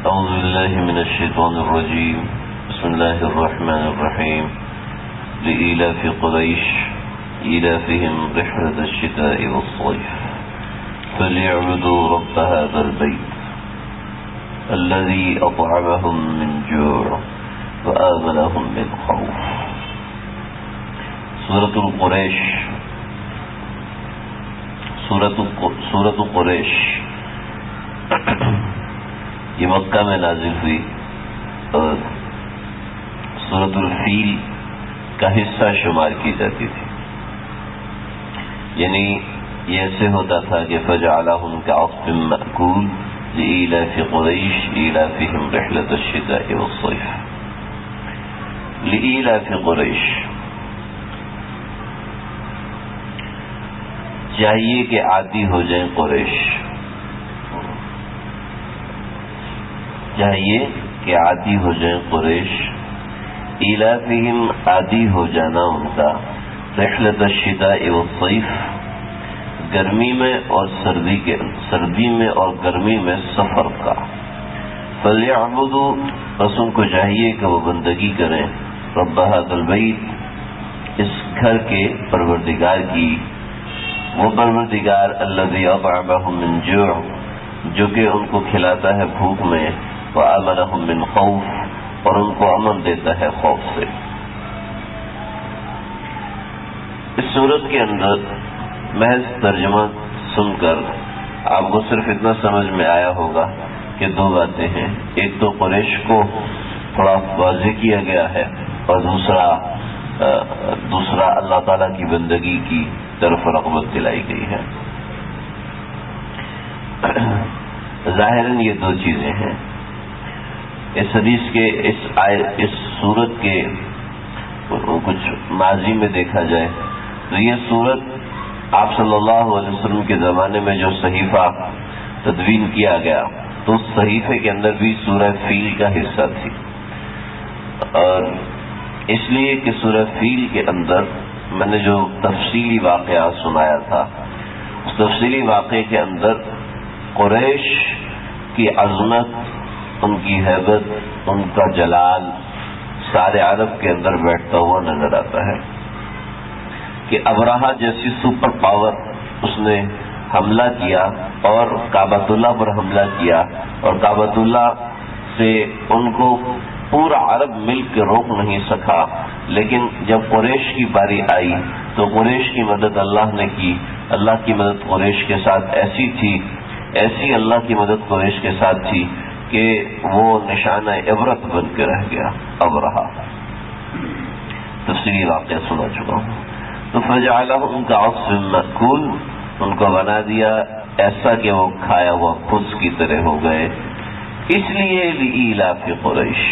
أعوذ بالله من الشيطان الرجيم. بسم الله الرحمن الرحيم. لإيلاف قريش إيلافهم رحلة الشتاء والصيف فليعبدوا رب هذا البيت الذي أطعمهم من جوع وآمنهم من خوف. سورة القریش. سورة قریش یہ مکہ میں نازل ہوئی اور سورۃ الفیل کا حصہ شمار کی جاتی تھی. یعنی یہ ایسے ہوتا تھا کہ فجعلهم كعصف مأكول لإيلاف قریش إيلافهم رحلة الشتاء والصيف. لإيلاف قریش چاہیے کہ عادی ہو جائیں قریش، چاہیے کہ عادی ہو جائیں قریش. ایلافہم عادی ہو جانا ان کا رحلۃ الشتاء والصیف گرمی میں اور سردی میں اور گرمی میں سفر کا. فلیعبدوا بس ان کو چاہیے کہ وہ بندگی کریں رب ھذا البیت اس گھر کے پروردگار کی، وہ پروردگار الذی اطعمہم من جوع جو کہ ان کو کھلاتا ہے بھوک میں، وآمنہم من خوف اور ان کو امن دیتا ہے خوف سے. اس صورت کے اندر محض ترجمہ سن کر آپ کو صرف اتنا سمجھ میں آیا ہوگا کہ دو باتیں ہیں. ایک تو قریش کو تھوڑا واضح کیا گیا ہے اور دوسرا اللہ تعالیٰ کی بندگی کی طرف رغبت دلائی گئی ہے. ظاہراً یہ دو چیزیں ہیں. اس حدیث کے اس صورت کے کچھ ماضی میں دیکھا جائے تو یہ صورت آپ صلی اللہ علیہ وسلم کے زمانے میں جو صحیفہ تدوین کیا گیا تو اس صحیفے کے اندر بھی سورہ فیل کا حصہ تھی، اور اس لیے کہ سورہ فیل کے اندر میں نے جو تفصیلی واقعات سنایا تھا اس تفصیلی واقعے کے اندر قریش کی عظمت، ان کی ہیبت، ان کا جلال سارے عرب کے اندر بیٹھتا ہوا نظر آتا ہے. کہ ابرہہ جیسی سپر پاور اس نے حملہ کیا اور کعبۃ اللہ پر حملہ کیا، اور کعبۃ اللہ سے ان کو پورا عرب مل کے روک نہیں سکا. لیکن جب قریش کی باری آئی تو قریش کی مدد اللہ نے کی. اللہ کی مدد قریش کے ساتھ ایسی اللہ کی مدد قریش کے ساتھ تھی کہ وہ نشانہ عبرت بن کے رہ گیا. ابرہہ تفصیلی واقعہ سنا چکا ہوں. تو فجعلہم کعصف مأکول ان کو بنا دیا ایسا کہ وہ کھایا ہوا خز کی طرح ہو گئے. اس لیے لإیلاف قریش،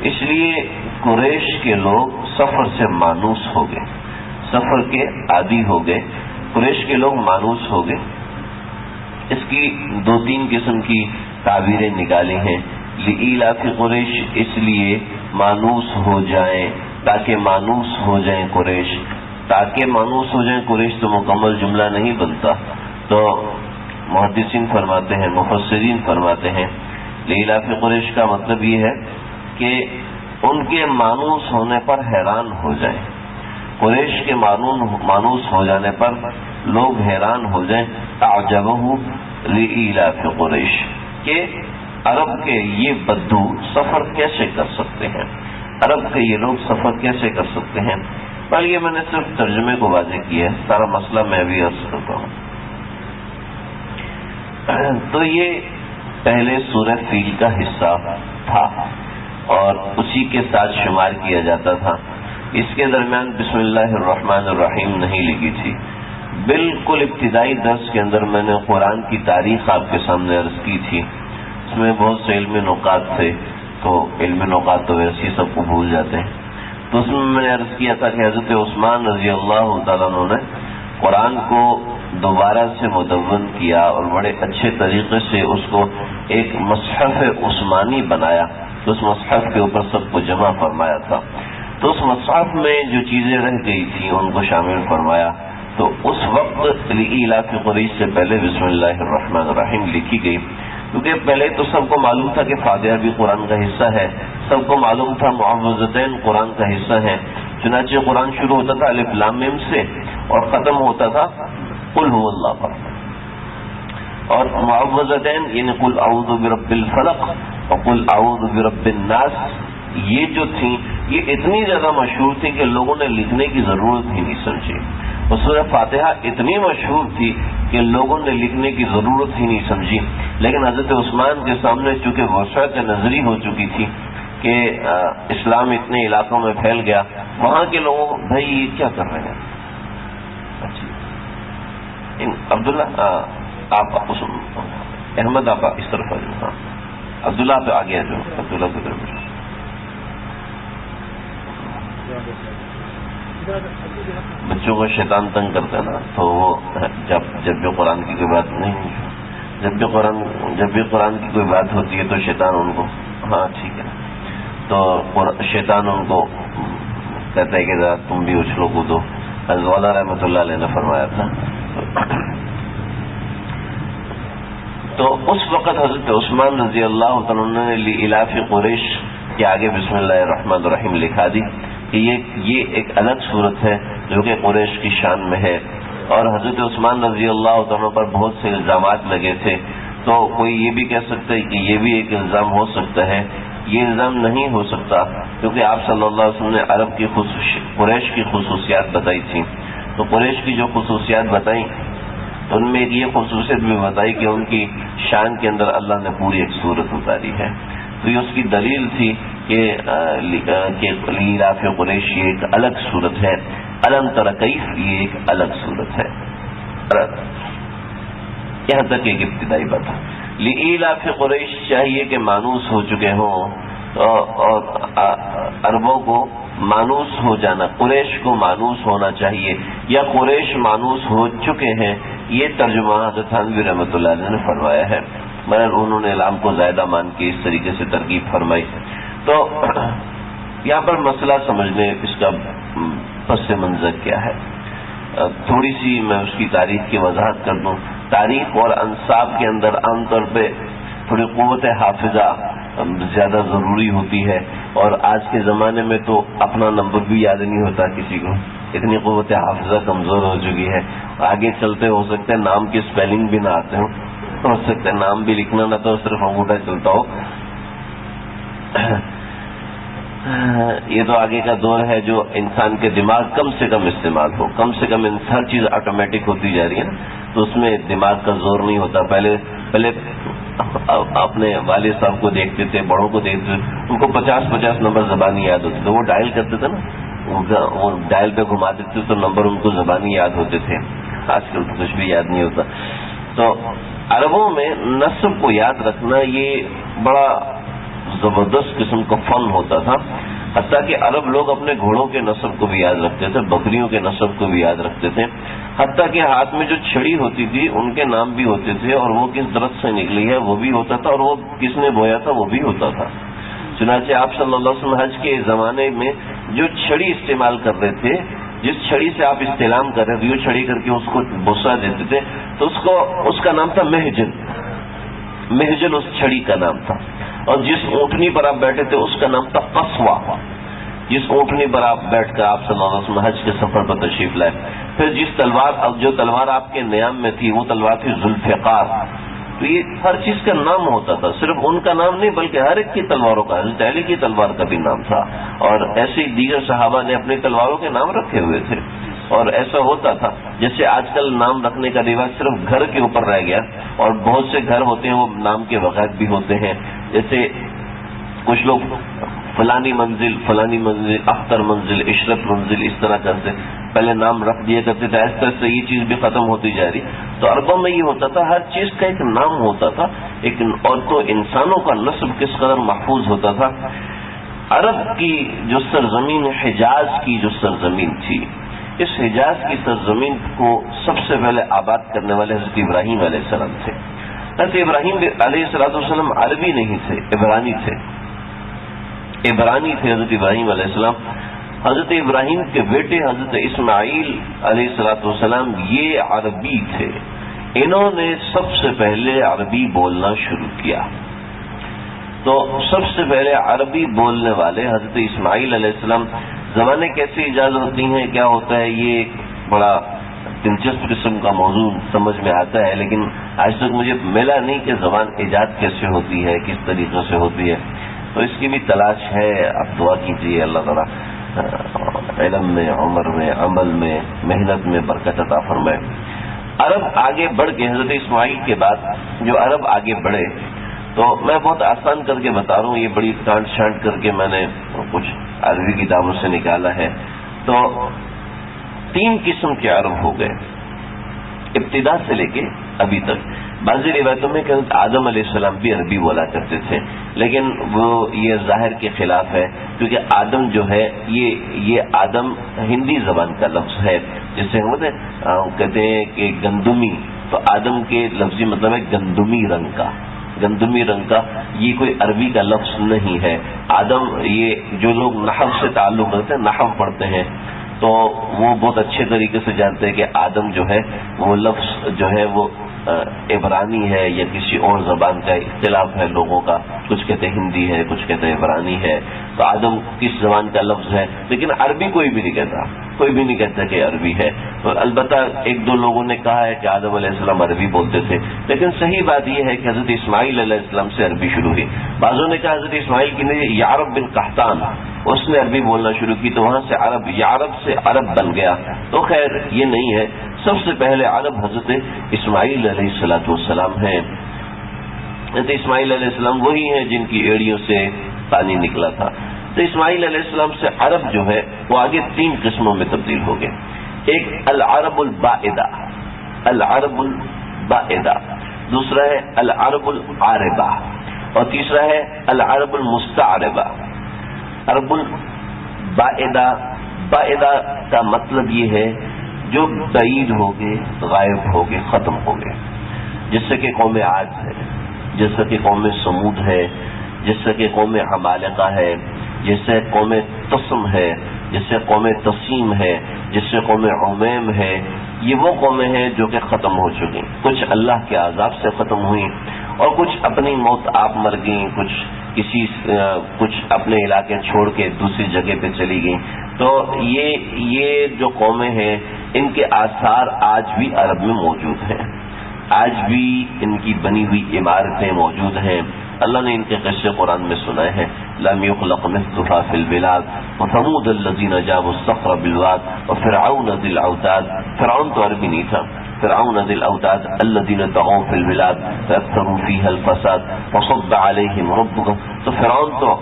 اس لیے قریش کے لوگ سفر سے مانوس ہو گئے، سفر کے عادی ہو گئے. قریش کے لوگ مانوس ہو گئے. اس کی دو تین قسم کی تعبیریں نکالی ہیں. لإیلاف قریش اس لیے مانوس ہو جائیں، تاکہ مانوس ہو جائیں قریش. تاکہ مانوس ہو جائیں قریش تو مکمل جملہ نہیں بنتا. تو محدثین فرماتے ہیں، مفسرین فرماتے ہیں لإیلاف قریش کا مطلب یہ ہے کہ ان کے مانوس ہونے پر حیران ہو جائیں. قریش کے مانوس ہو جانے پر لوگ حیران ہو جائیں. اعجبہ لإیلاف قریش کہ عرب کے یہ بدو سفر کیسے کر سکتے ہیں، عرب کے یہ لوگ سفر کیسے کر سکتے ہیں. پر یہ میں نے صرف ترجمے کو واضح کیا ہے، سارا مسئلہ میں بھی عرض کرتا ہوں. تو یہ پہلے سورہ فیل کا حصہ تھا اور اسی کے ساتھ شمار کیا جاتا تھا. اس کے درمیان بسم اللہ الرحمن الرحیم نہیں لکھی تھی. بالکل ابتدائی درس کے اندر میں نے قرآن کی تاریخ آپ کے سامنے عرض کی تھی. اس میں بہت سے علم نکات تھے، تو علم نکات تو ویسے ہی سب کو بھول جاتے ہیں. تو اس میں نے عرض کیا تھا کہ حضرت عثمان رضی اللہ تعالیٰ عنہ نے قرآن کو دوبارہ سے مدون کیا اور بڑے اچھے طریقے سے اس کو ایک مصحف عثمانی بنایا. تو اس مصحف کے اوپر سب کو جمع فرمایا تھا. تو اس مصحف میں جو چیزیں رہ گئی تھیں ان کو شامل فرمایا. تو اس وقت لإیلاف قریش سے پہلے بسم اللہ الرحمن الرحیم لکھی گئی. کیونکہ پہلے تو سب کو معلوم تھا کہ فاتحہ بھی قرآن کا حصہ ہے، سب کو معلوم تھا معوذتین قرآن کا حصہ ہے، چنانچہ قرآن شروع ہوتا تھا الف لام میم سے اور ختم ہوتا تھا قل هو اللہ پر، اور معوذتین یعنی قل اعوذ برب الفلق اور قل اعوذ برب الناس، یہ جو تھیں یہ اتنی زیادہ مشہور تھی کہ لوگوں نے لکھنے کی ضرورت ہی نہیں سمجھی، اور سورہ فاتحہ اتنی مشہور تھی کہ لوگوں نے لکھنے کی ضرورت ہی نہیں سمجھی، لیکن حضرت عثمان کے سامنے چونکہ وسعت نظری ہو چکی تھی کہ اسلام اتنے علاقوں میں پھیل گیا، وہاں کے لوگوں بھائی یہ کیا کر رہے ہیں؟ اچھا عبداللہ آپ احمد آپ اس طرف آ جاؤ، عبداللہ پہ آگے آ جاؤ، عبداللہ کی طرف بچوں کو شیطان تنگ کرتا ہے نا، تو وہ جب بھی قرآن کی کوئی بات نہیں، جب بھی قرآن کی کوئی بات ہوتی ہے تو شیطان ان کو ہاں ٹھیک ہے، تو شیطان ان کو کہتا ہے کہ ذرا تم بھی اچھلو کودو، حضرت والا رحمۃ اللہ علیہ نے فرمایا تھا۔ تو اس وقت حضرت عثمان رضی اللہ تعالیٰ نے لإلاف قریش کے آگے بسم اللہ الرحمن الرحیم لکھا دی کہ یہ ایک الگ صورت ہے جو کہ قریش کی شان میں ہے، اور حضرت عثمان رضی اللہ تعالیٰ پر بہت سے الزامات لگے تھے، تو کوئی یہ بھی کہہ سکتا ہے کہ یہ بھی ایک الزام ہو سکتا ہے، یہ الزام نہیں ہو سکتا کیونکہ آپ صلی اللہ علیہ وسلم نے عرب کی قریش کی خصوصیات بتائی تھیں، تو قریش کی جو خصوصیات بتائیں ان میں ایک یہ خصوصیت بھی بتائی کہ ان کی شان کے اندر اللہ نے پوری ایک صورت اتاری ہے، تو یہ اس کی دلیل تھی کہ لإلاف قریش یہ ایک الگ صورت ہے، الم تر کیف یہ ایک الگ صورت ہے۔ یہاں تک ایک ابتدائی بات ہے، لإلاف قریش چاہیے کہ مانوس ہو چکے ہوں، اور عربوں کو مانوس ہو جانا، قریش کو مانوس ہونا چاہیے یا قریش مانوس ہو چکے ہیں، یہ ترجمہ حضرت تھانوی رحمۃ اللہ علیہ نے فرمایا ہے، مگر انہوں نے اعلام کو زائدہ مان کے اس طریقے سے ترغیب فرمائی۔ تو یہاں پر مسئلہ سمجھنے اس کا پس منظر کیا ہے، تھوڑی سی میں اس کی تاریخ کی وضاحت کر دوں۔ تاریخ اور انصاب کے اندر عام طور پہ تھوڑی قوت حافظہ زیادہ ضروری ہوتی ہے، اور آج کے زمانے میں تو اپنا نمبر بھی یاد نہیں ہوتا کسی کو، اتنی قوت حافظہ کمزور ہو چکی ہے، آگے چلتے ہو سکتے ہیں نام کی سپیلنگ بھی نہ آتے ہو سکتا ہے نام بھی لکھنا نہ تو صرف انگوٹھا چلتا ہو۔ یہ تو آگے کا دور ہے جو انسان کے دماغ کم سے کم استعمال ہو، کم سے کم ہر چیز آٹومیٹک ہوتی جا رہی ہے نا، تو اس میں دماغ کا زور نہیں ہوتا۔ پہلے اپنے والد صاحب کو دیکھتے تھے، بڑوں کو دیکھتے تھے، ان کو 50 نمبر زبانی یاد ہوتے تھے، وہ ڈائل کرتے تھے نا، وہ ڈائل پہ گھماتے تھے تو نمبر ان کو زبانی یاد ہوتے تھے، آج کل تو کچھ بھی یاد نہیں ہوتا۔ تو عربوں میں نسب کو یاد رکھنا یہ بڑا زبردست قسم کا فن ہوتا تھا، حتیٰ کہ عرب لوگ اپنے گھوڑوں کے نسب کو بھی یاد رکھتے تھے، بکریوں کے نسب کو بھی یاد رکھتے تھے، حتیٰ کہ ہاتھ میں جو چھڑی ہوتی تھی ان کے نام بھی ہوتے تھے، اور وہ کس درخت سے نکلی ہے وہ بھی ہوتا تھا، اور وہ کس نے بویا تھا وہ بھی ہوتا تھا۔ چنانچہ آپ صلی اللہ علیہ وسلم حج کے زمانے میں جو چھڑی استعمال کر رہے تھے، جس چھڑی سے آپ استعلام کر رہے تھے، یہ چھڑی کر کے اس کو بوسہ دیتے تھے، تو اس کا نام تھا محجن، محجن اس چھڑی کا نام تھا۔ اور جس اونٹنی پر آپ بیٹھے تھے اس کا نام تھا قصوہ، جس اونٹنی پر آپ بیٹھ کر آپ صلی اللہ علیہ وسلم حج کے سفر پر تشریف لائے۔ پھر جو تلوار آپ کے نیام میں تھی وہ تلوار تھی ذوالفقار۔ تو یہ ہر چیز کا نام ہوتا تھا، صرف ان کا نام نہیں بلکہ ہر ایک کی تلواروں کا، حضرت علی کی تلوار کا بھی نام تھا، اور ایسے دیگر صحابہ نے اپنی تلواروں کے نام رکھے ہوئے تھے۔ اور ایسا ہوتا تھا جیسے آج کل نام رکھنے کا رواج صرف گھر کے اوپر رہ گیا، اور بہت سے گھر ہوتے ہیں وہ نام کے بغیر بھی ہوتے ہیں، جیسے کچھ لوگ فلانی منزل، اختر منزل، عشرت منزل اس طرح کرتے، پہلے نام رکھ دیا کرتے تھے، اس طرح سے یہ چیز بھی ختم ہوتی جا رہی۔ تو عربوں میں یہ ہوتا تھا، ہر چیز کا ایک نام ہوتا تھا، اور تو انسانوں کا نسب کس قدر محفوظ ہوتا تھا۔ عرب کی جو سرزمین حجاز کی جو سرزمین تھی، اس حجاز کی سرزمین کو سب سے پہلے آباد کرنے والے حضرت ابراہیم علیہ السلام تھے۔ حضرت ابراہیم علیہ السلام عربی نہیں تھے، عبرانی تھے حضرت ابراہیم علیہ السلام۔ حضرت ابراہیم کے بیٹے حضرت اسماعیل علیہ السلام یہ عربی تھے، انہوں نے سب سے پہلے عربی بولنا شروع کیا. تو سب سے پہلے عربی بولنے والے حضرت اسماعیل علیہ السلام. زبانیں کیسے ایجاد ہوتی ہیں، کیا ہوتا ہے، یہ ایک بڑا دلچسپ قسم کا موضوع سمجھ میں آتا ہے، لیکن آج تک مجھے ملا نہیں کہ زبان ایجاد کیسے ہوتی ہے، کس طریقے سے ہوتی ہے. تو اس کی بھی تلاش ہے. آپ دعا کیجیے اللہ تعالیٰ علم میں، عمر میں، عمل میں، محنت میں برکت عطا فرمائے. عرب آگے بڑھ کے حضرت اسماعیل کے بعد جو عرب آگے بڑھے، تو میں بہت آسان کر کے بتا رہا ہوں، یہ بڑی کانٹ شانٹ کر کے میں نے کچھ عربی کتابوں سے نکالا ہے. تو 3 قسم کے عرب ہو گئے ابتدا سے لے کے ابھی تک. بعضی روایتوں میں کہ آدم علیہ السلام بھی عربی بولا کرتے تھے، لیکن وہ یہ ظاہر کے خلاف ہے، کیونکہ آدم جو ہے یہ آدم ہندی زبان کا لفظ ہے. جسے ہم کہتے ہیں کہ گندمی، تو آدم کے لفظی مطلب ہے گندمی رنگ کا. گندمی رنگ کا یہ کوئی عربی کا لفظ نہیں ہے. آدم، یہ جو لوگ نحو سے تعلق رکھتے ہیں، نحو پڑھتے ہیں، تو وہ بہت اچھے طریقے سے جانتے ہیں کہ آدم جو ہے وہ لفظ جو ہے وہ عبرانی ہے یا کسی اور زبان کا اختلاف ہے لوگوں کا. کچھ کہتے ہیں ہندی ہے، کچھ کہتے ہیں عبرانی ہے. تو آدم کس زبان کا لفظ ہے، لیکن عربی کوئی بھی نہیں کہتا، کوئی بھی نہیں کہتا کہ عربی ہے. تو البتہ 1-2 لوگوں نے کہا ہے کہ آدم علیہ السلام عربی بولتے تھے، لیکن صحیح بات یہ ہے کہ حضرت اسماعیل علیہ السلام سے عربی شروع ہوئی. بعضوں نے کہا حضرت اسماعیل کی نے یعرب بن قحطان، اس نے عربی بولنا شروع کی، تو وہاں سے عرب، یعرب سے عرب بن گیا. تو خیر یہ نہیں ہے. سب سے پہلے عرب حضرت اسماعیل علیہ السلام ہیں. حضرت اسماعیل علیہ السلام وہی ہیں جن کی ایڑیوں سے پانی نکلا تھا. تو اسماعیل علیہ السلام سے عرب جو ہے وہ آگے 3 قسموں میں تبدیل ہو گئے. ایک العرب البائدہ، العرب البائدہ. دوسرا ہے العرب العاربہ، اور تیسرا ہے العرب المستعربہ. عرب البائدہ، بائدہ کا مطلب یہ ہے جو بعید ہو گئے، غائب ہو گئے، ختم ہو گئے. جیسے کہ قوم عاد ہے، جیسا کہ قوم سمود ہے، جیسا کہ قوم عمالقہ ہے، جیسے قوم تسم ہے، جیسے قوم تسیم ہے، جیسے قوم عمیم ہے. یہ وہ قومیں ہیں جو کہ ختم ہو چکی. کچھ اللہ کے عذاب سے ختم ہوئی، اور کچھ اپنی موت آپ مر گئیں، کچھ اپنے علاقے چھوڑ کے دوسری جگہ پہ چلی گئیں. تو یہ جو قومیں ہیں ان کے آثار آج بھی عرب میں موجود ہیں. آج بھی ان کی بنی ہوئی عمارتیں موجود ہیں. اللہ نے ان کے قصے قرآن میں سنائے ہیں. لم يخلق مثلها في البلاد وثمود الذين جابوا الصخر بالواد وفرعون ذي الاوتاد. فرعون تو عربی نہیں تھا. فرعون ذي الاوتاد الذين طغوا في البلاد فاكثروا فيها الفساد وصب عليهم ربك. تو فرعون تو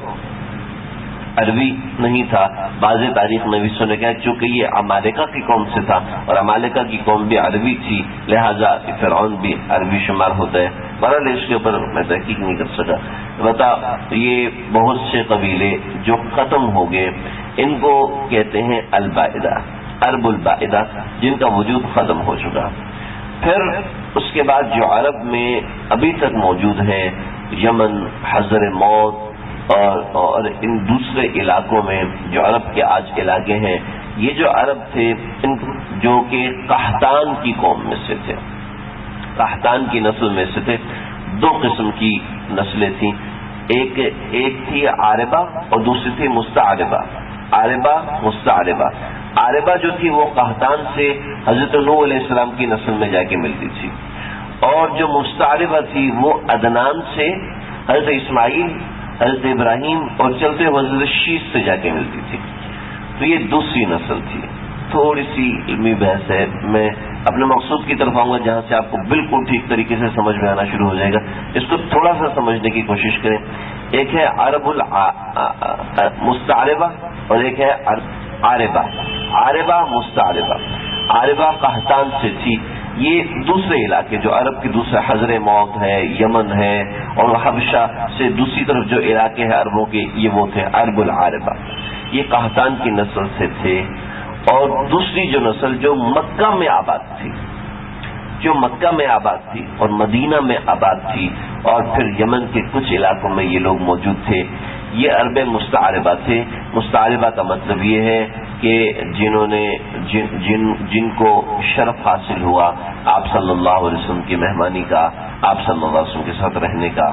عربی نہیں تھا. بعض تاریخ نویسوں نے کہا چونکہ یہ عمالقہ کی قوم سے تھا اور عمالقہ کی قوم بھی عربی تھی، لہذا فرعون بھی عربی شمار ہوتا ہے. بہرحال اس کے اوپر میں تحقیق نہیں کر سکا. بتا یہ بہت سے قبیلے جو ختم ہو گئے ان کو کہتے ہیں البائدہ، عرب البائدہ، جن کا وجود ختم ہو چکا. پھر اس کے بعد جو عرب میں ابھی تک موجود ہیں، یمن، حضر موت اور ان دوسرے علاقوں میں جو عرب کے آج علاقے ہیں، یہ جو عرب تھے جو کہ قحطان کی قوم میں سے تھے، قحطان کی نسل میں سے تھے. 2 قسم کی نسلیں تھیں. ایک تھی عاربہ اور دوسری تھی مستعربہ. عاربہ، مستعربہ. عاربہ جو تھی وہ قحطان سے حضرت نوح علیہ السلام کی نسل میں جا کے ملتی تھی، اور جو مستعربہ تھی وہ عدنان سے حضرت اسماعیل، حضرت ابراہیم اور چلتے حضرت شیش سے جا کے ملتی تھی. تو یہ دوسری نسل تھی. تھوڑی سی علمی بحث ہے، میں اپنے مقصود کی طرف آؤں گا جہاں سے آپ کو بالکل ٹھیک طریقے سے سمجھ میں آنا شروع ہو جائے گا. اس کو تھوڑا سا سمجھنے کی کوشش کریں. ایک ہے عرب المستعربہ اور ایک ہے عاربہ. عاربہ، مستعربہ. عاربہ قحطان سے تھی. یہ دوسرے علاقے جو عرب کے دوسرے حضر موت ہے، یمن ہے، اور حبشہ سے دوسری طرف جو علاقے ہیں عربوں کے، یہ وہ تھے عرب العاربہ. یہ قحطان کی نسل سے تھے. اور دوسری جو نسل جو مکہ میں آباد تھی، جو مکہ میں آباد تھی اور مدینہ میں آباد تھی، اور پھر یمن کے کچھ علاقوں میں یہ لوگ موجود تھے، یہ عرب مستعربہ تھے. مستعربہ کا مطلب یہ ہے کہ جنہوں نے جن کو شرف حاصل ہوا آپ صلی اللہ علیہ وسلم کی مہمانی کا، آپ صلی اللہ علیہ وسلم کے ساتھ رہنے کا.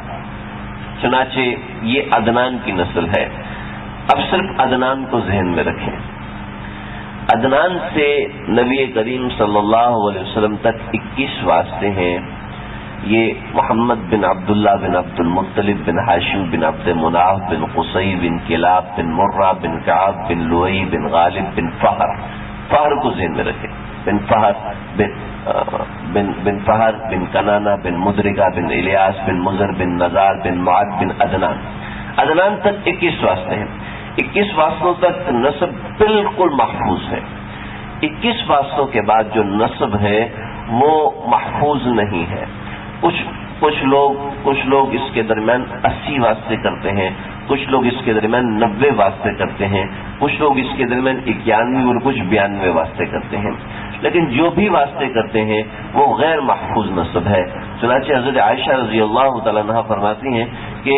چنانچہ یہ عدنان کی نسل ہے. اب صرف عدنان کو ذہن میں رکھیں. عدنان سے نبی کریم صلی اللہ علیہ وسلم تک 21 واسطے ہیں. یہ محمد بن عبداللہ بن عبد المطلب بن ہاشم بن عبد مناف بن قصی بن کلاب بن مرہ بن کعب بن لؤی بن غالب بن فہر کو ذہن میں رکھیں. بن فہر بن کنانہ بن مدرکہ بن الیاس بن مزر بن نزار بن معد بن عدنان تک 21 واسطے ہیں. 21 واسطوں تک نسب بالکل محفوظ ہے. 21 واسطوں کے بعد جو نسب ہے وہ محفوظ نہیں ہے. کچھ لوگ اس کے درمیان 80 واسطے کرتے ہیں، کچھ لوگ اس کے درمیان 90 واسطے کرتے ہیں، کچھ لوگ اس کے درمیان 91 اور کچھ 92 واسطے کرتے ہیں. لیکن جو بھی واسطے کرتے ہیں وہ غیر محفوظ نسب ہے. چنانچہ حضرت عائشہ رضی اللہ تعالیٰ عنہا فرماتی ہیں کہ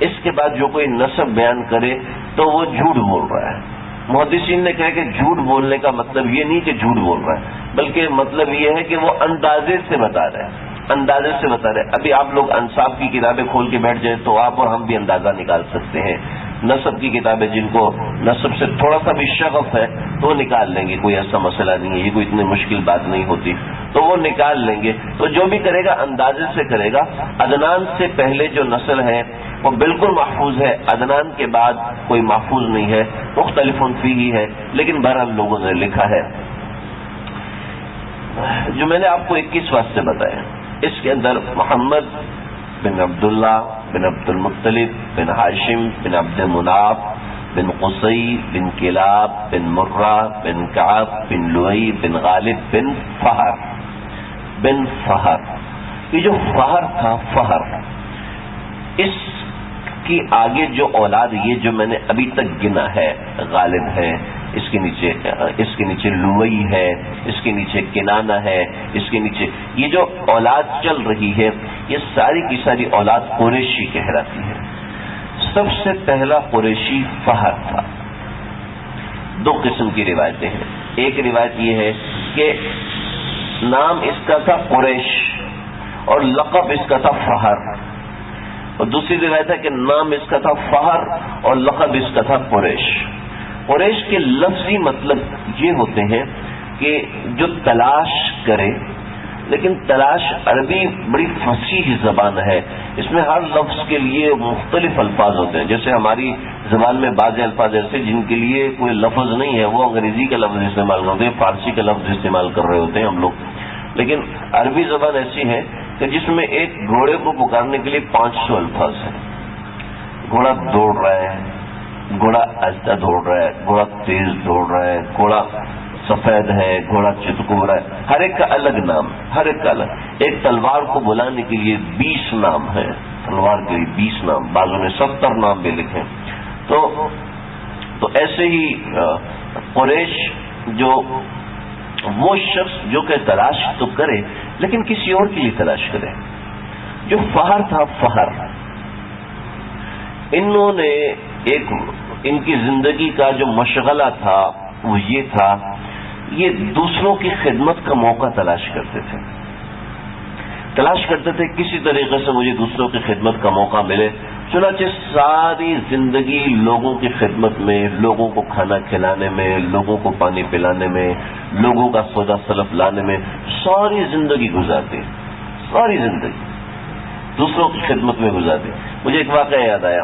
اس کے بعد جو کوئی نسب بیان کرے تو وہ جھوٹ بول رہا ہے. محدثین نے کہا کہ جھوٹ بولنے کا مطلب یہ نہیں کہ جھوٹ بول رہا ہے، بلکہ مطلب یہ ہے کہ وہ اندازے سے بتا رہا ہے. ابھی آپ لوگ انصاب کی کتابیں کھول کے بیٹھ جائیں تو آپ اور ہم بھی اندازہ نکال سکتے ہیں. نسب کی کتابیں جن کو نسب سے تھوڑا سا بھی شغف ہے تو وہ نکال لیں گے. کوئی ایسا مسئلہ نہیں ہے، یہ کوئی اتنی مشکل بات نہیں ہوتی، تو وہ نکال لیں گے. تو جو بھی کرے گا اندازے سے کرے گا. عدنان سے پہلے جو نسل ہے وہ بالکل محفوظ ہے. عدنان کے بعد کوئی محفوظ نہیں ہے، مختلف فیہ ہے، لیکن بہرحال لوگوں نے لکھا ہے. جو میں نے آپ کو 21 واسطے بتائے، اس کے اندر محمد بن عبداللہ بن عبد المطلب بن ہاشم بن عبد مناف بن قصی بن کلاب بن مرہ بن کعب بن لؤی بن غالب بن فہر. یہ جو فہر تھا، فہر، اس کی آگے جو اولاد یہ جو میں نے ابھی تک گنا ہے، غالب ہے، اس کے نیچے لؤی ہے، اس کے نیچے کنانہ ہے، اس کے نیچے یہ جو اولاد چل رہی ہے یہ ساری کی ساری اولاد قریشی کہلاتی ہے. سب سے پہلا قریشی فہر تھا. 2 قسم کی روایتیں ہیں. ایک روایت یہ ہے کہ نام اس کا تھا قریش اور لقب اس کا تھا فہر، اور دوسری روایت ہے کہ نام اس کا تھا فہر اور لقب اس کا تھا قریش. قریش کے لفظی مطلب یہ ہوتے ہیں کہ جو تلاش کرے، لیکن تلاش عربی بڑی فصیح زبان ہے. اس میں ہر لفظ کے لیے مختلف الفاظ ہوتے ہیں. جیسے ہماری زبان میں بعض الفاظ ایسے جن کے لیے کوئی لفظ نہیں ہے، وہ انگریزی کا لفظ استعمال کرتے ہیں، فارسی کا لفظ استعمال کر رہے ہوتے ہیں ہم لوگ. لیکن عربی زبان ایسی ہے کہ جس میں ایک گھوڑے کو پکارنے کے لیے 500 الفاظ ہیں. گھوڑا دوڑ رہا ہے، گھوڑا آہستہ دوڑ رہا ہے، گھوڑا تیز دوڑ رہا ہے، گھوڑا سفید ہے، گھوڑا چتکو رہا ہے. ہر ایک کا الگ نام، ہر ایک کا الگ. ایک تلوار کو بلانے کے لیے 20 نام ہے، تلوار کے لیے 20 نام، بعضوں نے 70 نام بھی لکھے. تو ایسے ہی قریش جو وہ شخص جو کہ تلاش تو کرے لیکن کسی اور کے لیے تلاش کرے. جو فہر تھا، فہر، انہوں نے ان کی زندگی کا جو مشغلہ تھا وہ یہ تھا، یہ دوسروں کی خدمت کا موقع تلاش کرتے تھے کسی طریقے سے مجھے دوسروں کی خدمت کا موقع ملے. چنانچہ ساری زندگی لوگوں کی خدمت میں، لوگوں کو کھانا کھلانے میں، لوگوں کو پانی پلانے میں، لوگوں کا سودا سلف لانے میں ساری زندگی گزارتے، ساری زندگی دوسروں کی خدمت میں گزارتے. مجھے ایک واقعہ یاد آیا.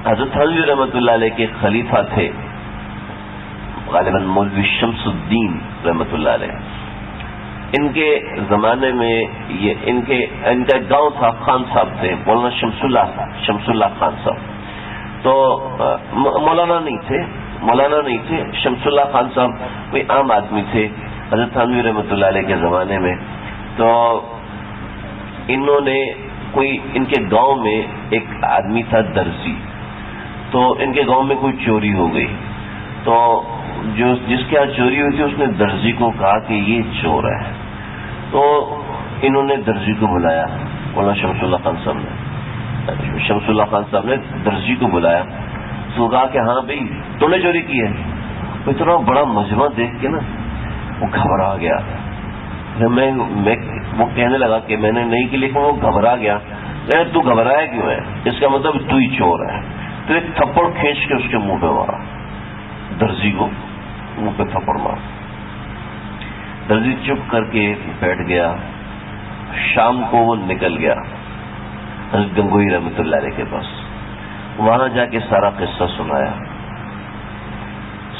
حضرت تھانوی رحمۃ اللہ علیہ کے خلیفہ تھے غالباً مولوی شمس الدین رحمۃ اللہ علیہ. ان کے زمانے میں ان کا گاؤں تھا، خان صاحب تھے، مولانا شمس اللہ خان صاحب. تو مولانا نہیں تھے، شمس اللہ خان صاحب کوئی عام آدمی تھے حضرت تھانوی رحمۃ اللہ علیہ کے زمانے میں. تو انہوں نے ان کے گاؤں میں ایک آدمی تھا درزی. تو ان کے گاؤں میں کوئی چوری ہو گئی. تو جس کے یہاں چوری ہوئی تھی اس نے درزی کو کہا کہ یہ چور ہے. تو انہوں نے درزی کو بلایا، مولانا شمس اللہ خان صاحب نے درزی کو بلایا تو کہا کہ ہاں بھائی تو نے چوری کی ہے. اتنا بڑا مجمع دیکھ کے نا وہ گھبرا گیا. میں وہ کہنے لگا کہ میں نے نہیں کی, لیکن وہ گھبرا گیا. تو گھبرایا کیوں ہے؟ اس کا مطلب تو ہی چور ہے. تو ایک تھپڑ کھینچ کے اس کے منہ پہ مارا, درزی کو منہ پہ تھپڑ مارا. درزی چپ کر کے بیٹھ گیا. شام کو وہ نکل گیا حضرت گنگوئی رحمۃ اللہ علیہ کے پاس. وہاں جا کے سارا قصہ سنایا.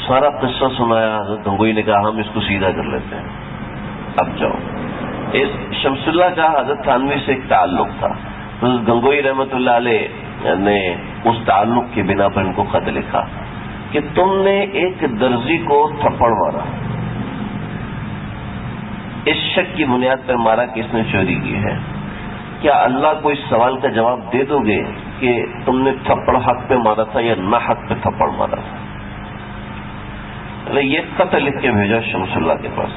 حضرت گنگوئی نے کہا ہم اس کو سیدھا کر لیتے ہیں, اب جاؤ. اس شمس اللہ کا حضرت تھانوی سے ایک تعلق تھا. حضرت گنگوئی رحمۃ اللہ علیہ نے اس تعلق کی بنا پر ان کو خط لکھا کہ تم نے ایک درزی کو تھپڑ مارا, اس شک کی بنیاد پر مارا کہ اس نے چوری کی ہے. کیا اللہ کو اس سوال کا جواب دے دو گے کہ تم نے تھپڑ حق پہ مارا تھا یا نہ حق پہ تھپڑ مارا تھا؟ یہ خط لکھ کے بھیجا شمس اللہ کے پاس.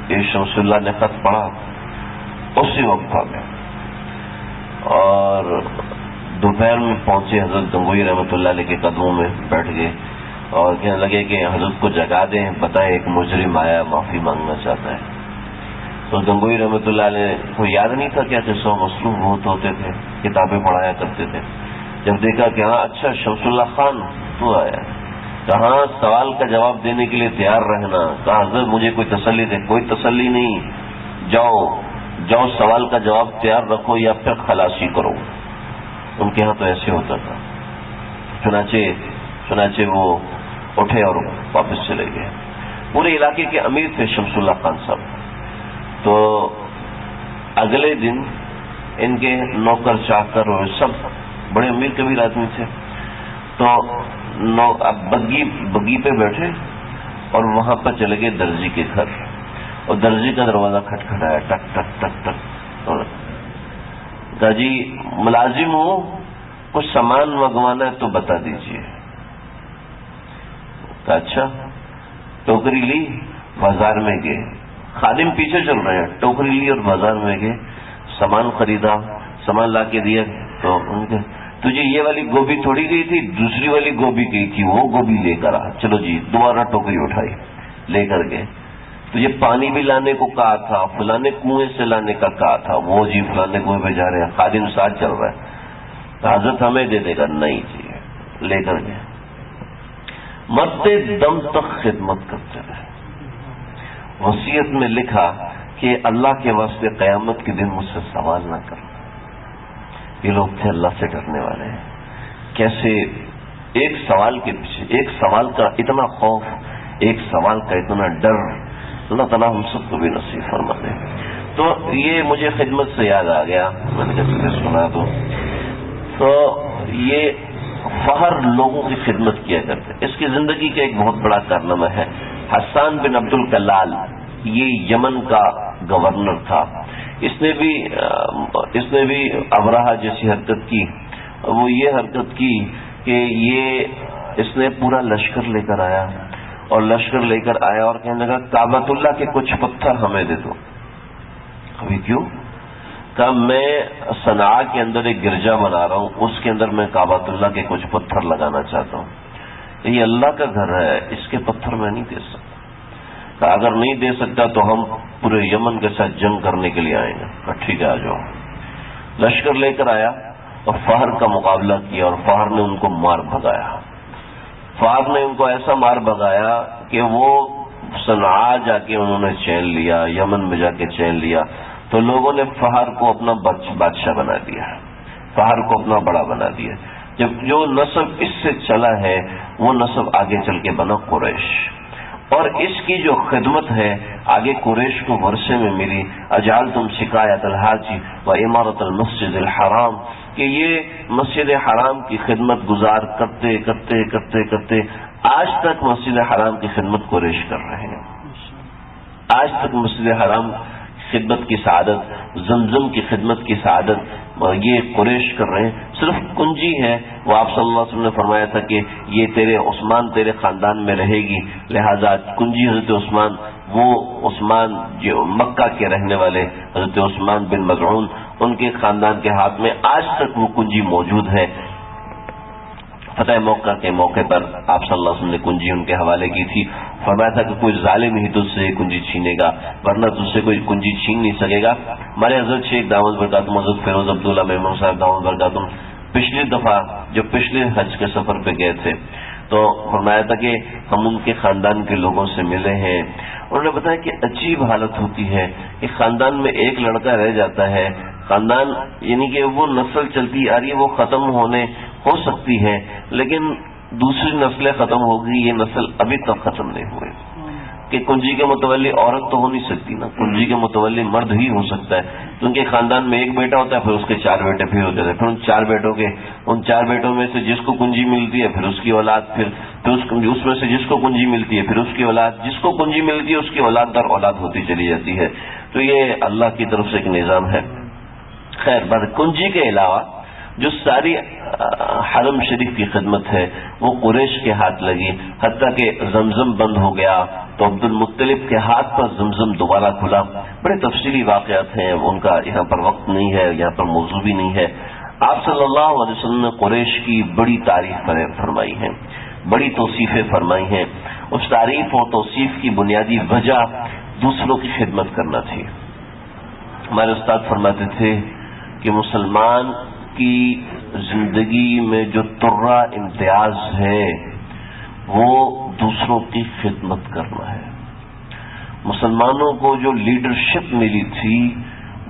یہ شمس اللہ نے خط پڑھا, اسی وقت آ گیا اور دوپہر میں پہنچے حضرت گنگوئی رحمۃ اللہ علیہ کے قدموں میں بیٹھ گئے اور کہنے لگے کہ حضرت کو جگا دیں, بتائیں ایک مجرم آیا معافی مانگنا چاہتا ہے. تو گنگوئی رحمۃ اللہ علیہ کو یاد نہیں تھا کیا قصہ, مصروف بہت ہوتے تھے, کتابیں پڑھایا کرتے تھے. جب دیکھا کہ ہاں اچھا شمس اللہ خان تو آیا, کہاں سوال کا جواب دینے کے لیے تیار رہنا. کہا حضرت مجھے کوئی تسلی دے. کوئی تسلی نہیں, جاؤ سوال کا جواب تیار رکھو یا پھر خلاصی کرو. ان کے ہاں تو ایسے ہوتا تھا. چنانچہ وہ اٹھے اور واپس چلے گئے. پورے علاقے کے امیر تھے شمس اللہ خان صاحب. تو اگلے دن ان کے نوکر چاکر اور سب بڑے امیر کبیر آدمی تھے. تو اب بگی پہ بیٹھے اور وہاں پر چلے گئے درزی کے گھر, اور درزی کا دروازہ کھٹکھٹایا, ٹک ٹک ٹک ٹک. کہا جی ملازم ہوں, کچھ سامان منگوانا ہے تو بتا دیجیے. کہا اچھا. ٹوکری لی, بازار میں گئے. خادم پیچھے چل رہے ہیں. ٹوکری لی اور بازار میں گئے, سامان خریدا, سامان لا کے دیا. تو ان کے تجھے یہ والی گوبھی تھوڑی گئی تھی, دوسری والی گوبھی گئی تھی, وہ گوبھی لے کر آ. چلو جی, دوبارہ ٹوکری اٹھائی, لے کر گئے. تجھے پانی بھی لانے کو کہا تھا, فلانے کنویں سے لانے کا کہا تھا, وہ جی فلانے کنویں پہ جا رہے ہیں, خادم ساتھ چل رہا ہے. حضرت ہمیں دے دے گا, نہیں جی, لے کر گئے. مرتے دم تک خدمت کرتے رہے. وصیت میں لکھا کہ اللہ کے واسطے قیامت کے دن مجھ سے سوال نہ کر. یہ لوگ تھے اللہ سے ڈرنے والے ہیں. کیسے ایک سوال کے پیچھے, ایک سوال کا اتنا خوف, ایک سوال کا اتنا ڈر. اللہ تعالیٰ ہم سب کو بھی نصیب فرما دے. تو یہ مجھے خدمت سے یاد آ گیا, میں نے کہا سنا تو یہ فہر لوگوں کی خدمت کیا کرتے. اس کی زندگی کا ایک بہت بڑا کارنامہ ہے. حسان بن عبد الکلال, یہ یمن کا گورنر تھا. اس نے بھی ابراہا جیسی حرکت کی. وہ یہ حرکت کی کہ اس نے پورا لشکر لے کر آیا, اور لشکر لے کر آیا اور کہنے لگا کعبۃ اللہ کے کچھ پتھر ہمیں دے دو. ابھی کیوں؟ کہ میں صنعاء کے اندر ایک گرجا بنا رہا ہوں, اس کے اندر میں کعبۃ اللہ کے کچھ پتھر لگانا چاہتا ہوں. یہ اللہ کا گھر ہے, اس کے پتھر میں نہیں دے سکتا. اگر نہیں دے سکتا تو ہم پورے یمن کے ساتھ جنگ کرنے کے لیے آئیں گے. ٹھیک ہے, آ جاؤ. لشکر لے کر آیا اور فہر کا مقابلہ کیا, اور فہر نے ان کو مار بھگایا. فہر نے ان کو ایسا مار بھگایا کہ وہ صنعاء جا کے انہوں نے چین لیا, یمن میں جا کے چین لیا. تو لوگوں نے فہر کو اپنا بادشاہ بنا دیا, فہر کو اپنا بڑا بنا دیا. جب جو نسب اس سے چلا ہے وہ نسب آگے چل کے بنا قریش, اور اس کی جو خدمت ہے آگے قریش کو ورثے میں ملی. اجعلتم سقایۃ الحاج و امارۃ المسجد الحرام, کہ یہ مسجد حرام کی خدمت گزار کرتے کرتے کرتے کرتے آج تک مسجد حرام کی خدمت قریش کر رہے ہیں. آج تک مسجد حرام خدمت کی سعادت, زمزم کی خدمت کی سعادت یہ قریش کر رہے ہیں. صرف کنجی ہے, وہ آپ صلی اللہ علیہ وسلم نے فرمایا تھا کہ یہ تیرے عثمان تیرے خاندان میں رہے گی, لہذا کنجی حضرت عثمان, وہ عثمان جو مکہ کے رہنے والے حضرت عثمان بن مظعون, ان کے خاندان کے ہاتھ میں آج تک وہ کنجی موجود ہے. فتح مکہ کے موقع پر آپ صلی اللہ علیہ وسلم نے کنجی ان کے حوالے کی تھی. فرمایا تھا کہ کوئی ظالم ہی تجھ سے کنجی چھینے گا ورنہ تجھ سے کوئی کنجی چھین نہیں سکے گا. ہمارے حضرت شیخ دامت برکاتہم حضرت فیروز عبداللہ میمون صاحب دامت برکاتہم پچھلی دفعہ جو پچھلے حج کے سفر پہ گئے تھے تو فرمایا تھا کہ ہم ان کے خاندان کے لوگوں سے ملے ہیں. انہوں نے بتایا کہ عجیب حالت ہوتی ہے کہ خاندان میں ایک لڑکا رہ جاتا ہے, خاندان یعنی کہ وہ نسل چلتی آ رہی ہے وہ ختم ہونے ہو سکتی ہے لیکن دوسری نسلیں ختم ہوگی, یہ نسل ابھی تک ختم نہیں ہوئے. کہ کنجی کے متولی عورت تو ہو نہیں سکتی نا, کنجی کے متولی مرد ہی ہو سکتا ہے کیونکہ خاندان میں ایک بیٹا ہوتا ہے پھر اس کے 4 بیٹے پھر ہوتے ہیں, پھر ان 4 بیٹوں میں سے جس کو کنجی ملتی ہے پھر اس کی اولاد, پھر اس میں سے جس کو کنجی ملتی ہے پھر اس کی اولاد, جس کو کنجی ملتی ہے اس کی اولاد در اولاد ہوتی چلی جاتی ہے. تو یہ اللہ کی طرف سے ایک نظام ہے. خیر بات کنجی کے علاوہ جو ساری حرم شریف کی خدمت ہے وہ قریش کے ہاتھ لگی, حتیٰ کہ زمزم بند ہو گیا تو عبد المطلب کے ہاتھ پر زمزم دوبارہ کھلا. بڑے تفصیلی واقعات ہیں, ان کا یہاں پر وقت نہیں ہے, یہاں پر موضوع بھی نہیں ہے. آپ صلی اللہ علیہ وسلم نے قریش کی بڑی تعریف فرمائی ہے, بڑی توصیفیں فرمائی ہیں. اس تعریف اور توصیف کی بنیادی وجہ دوسروں کی خدمت کرنا تھی. ہمارے استاد فرماتے تھے کہ مسلمان کی زندگی میں جو ترا امتیاز ہے وہ دوسروں کی خدمت کرنا ہے. مسلمانوں کو جو لیڈرشپ ملی تھی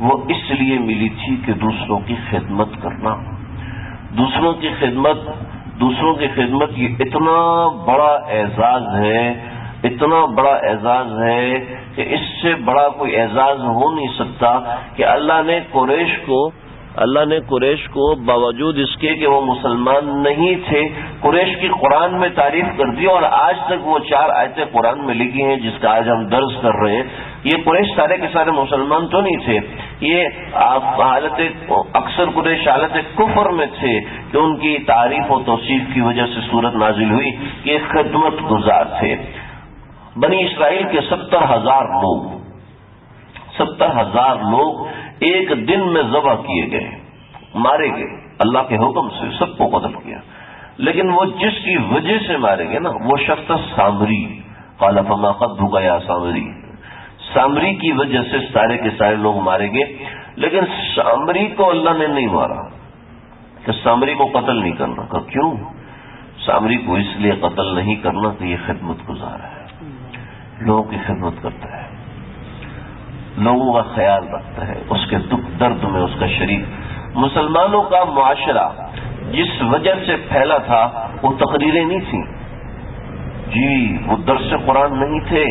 وہ اس لیے ملی تھی کہ دوسروں کی خدمت کرنا. دوسروں کی خدمت یہ اتنا بڑا اعزاز ہے, اتنا بڑا اعزاز ہے کہ اس سے بڑا کوئی اعزاز ہو نہیں سکتا کہ اللہ نے قریش کو باوجود اس کے کہ وہ مسلمان نہیں تھے قریش کی قرآن میں تعریف کر دی, اور آج تک وہ 4 آیتیں قرآن میں لکھی ہیں جس کا آج ہم درس کر رہے ہیں. یہ قریش سارے کے سارے مسلمان تو نہیں تھے, یہ اکثر قریش حالت کفر میں تھے کہ ان کی تعریف و توصیف کی وجہ سے سورت نازل ہوئی کہ یہ خدمت گزار تھے. بنی اسرائیل کے 70,000 لوگ ایک دن میں ذبح کیے گئے, مارے گئے اللہ کے حکم سے, سب کو قتل کیا. لیکن وہ جس کی وجہ سے مارے گئے نا وہ شخص سامری, قال فما خطبک یا سامری, سامری کی وجہ سے سارے کے سارے لوگ مارے گئے. لیکن سامری کو اللہ نے نہیں مارا کہ سامری کو قتل نہیں کرنا. کہ کیوں؟ سامری کو اس لیے قتل نہیں کرنا کہ یہ خدمت گزار ہے, لوگوں کی خدمت کرتا ہے, لوگوں کا خیال رکھتا ہے, اس کے دکھ درد میں اس کا شریک. مسلمانوں کا معاشرہ جس وجہ سے پھیلا تھا وہ تقریریں نہیں تھیں جی, وہ درس قرآن نہیں تھے,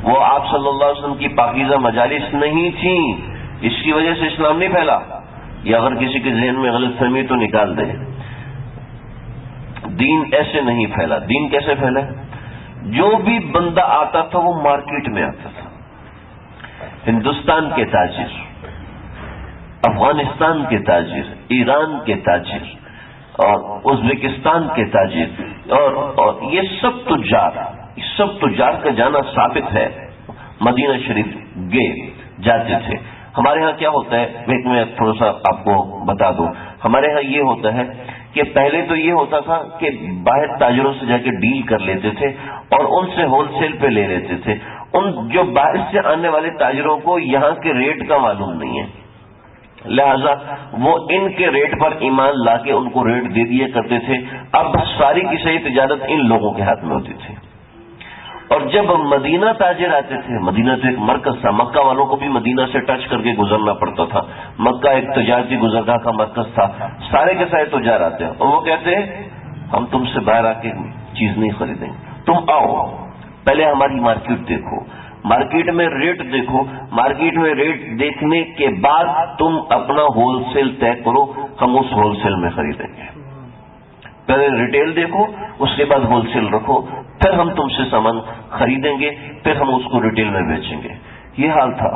وہ آپ صلی اللہ علیہ وسلم کی پاکیزہ مجالس نہیں تھیں, اس کی وجہ سے اسلام نہیں پھیلا. یا اگر کسی کے ذہن میں غلط فہمی تو نکال دے, دین ایسے نہیں پھیلا. دین کیسے پھیلا؟ جو بھی بندہ آتا تھا وہ مارکیٹ میں آتا تھا. ہندوستان کے تاجر, افغانستان کے تاجر, ایران کے تاجر اور ازبکستان کے تاجر اور یہ سب تجار کا جانا ثابت ہے. مدینہ شریف جاتے تھے. ہمارے ہاں کیا ہوتا ہے, میں تھوڑا سا آپ کو بتا دوں. ہمارے ہاں یہ ہوتا ہے کہ پہلے تو یہ ہوتا تھا کہ باہر تاجروں سے جا کے ڈیل کر لیتے تھے اور ان سے ہول سیل پہ لے لیتے تھے. ان جو باہر سے آنے والے تاجروں کو یہاں کے ریٹ کا معلوم نہیں ہے, لہذا وہ ان کے ریٹ پر ایمان لا کے ان کو ریٹ دے دیا کرتے تھے. اب ساری کی صحیح تجارت ان لوگوں کے ہاتھ میں ہوتی تھی. اور جب مدینہ تاجر آتے تھے, مدینہ تو ایک مرکز تھا, مکہ والوں کو بھی مدینہ سے ٹچ کر کے گزرنا پڑتا تھا. مکہ ایک تجارتی گزرگاہ کا مرکز تھا, سارے کے سارے تجار آتے ہیں اور وہ کہتے ہیں ہم تم سے باہر آ کے چیز نہیں خریدیں گے, تم آؤ پہلے ہماری مارکیٹ دیکھو, مارکیٹ میں ریٹ دیکھو, مارکیٹ میں ریٹ دیکھنے کے بعد تم اپنا ہول سیل طے کرو, ہم اس ہول سیل میں خریدیں گے. پہلے ریٹیل دیکھو, اس کے بعد ہول سیل رکھو, پھر ہم تم سے سامان خریدیں گے, پھر ہم اس کو ریٹیل میں بیچیں گے. یہ حال تھا.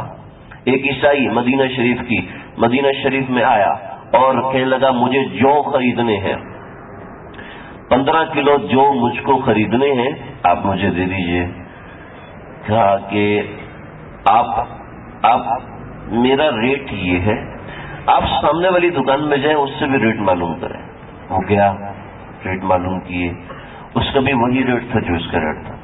ایک عیسائی مدینہ شریف میں آیا اور کہنے لگا مجھے جو خریدنے ہیں, 15 کلو جو مجھ کو خریدنے ہیں آپ مجھے دے دیجئے. کہا کہ آپ میرا ریٹ یہ ہے, آپ سامنے والی دکان میں جائیں اس سے بھی ریٹ معلوم کریں. وہ گیا, ریٹ معلوم کیے، اس کا بھی وہی ریٹ تھا جو اس کا ریٹ تھا.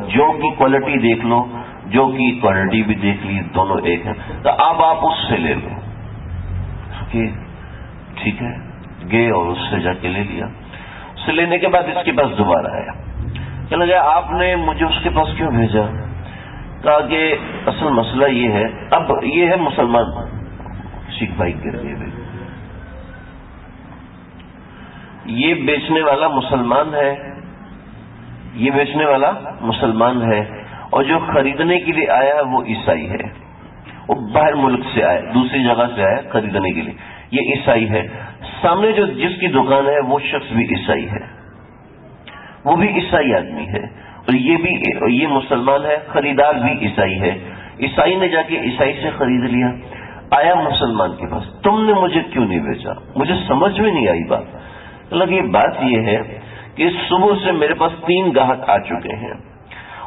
جو کی کوالٹی دیکھ لو، جو کی کوالٹی بھی دیکھ لی، دونوں ایک ہیں. تو اب آپ اس سے لے لو. ٹھیک ہے، گئے اور اس سے جا کے لے لیا. اس سے لینے کے بعد اس کے پاس دوبارہ آیا. چلا گیا، آپ نے مجھے اس کے پاس کیوں بھیجا؟ کہا کہ اصل مسئلہ یہ ہے، اب یہ ہے مسلمان سکھ بھائی کے لیے، یہ بیچنے والا مسلمان ہے، یہ بیچنے والا مسلمان ہے، اور جو خریدنے کے لیے آیا ہے وہ عیسائی ہے. وہ باہر ملک سے آیا، دوسری جگہ سے آیا خریدنے کے لیے. یہ عیسائی ہے. سامنے جو جس کی دکان ہے وہ شخص بھی عیسائی ہے، وہ بھی عیسائی آدمی ہے، اور یہ مسلمان ہے، خریدار بھی عیسائی ہے. عیسائی نے جا کے عیسائی سے خرید لیا، آیا مسلمان کے پاس. تم نے مجھے کیوں نہیں بیچا؟ مجھے سمجھ میں نہیں آئی بات. یہ بات یہ ہے کہ صبح سے میرے پاس 3 گاہک آ چکے ہیں،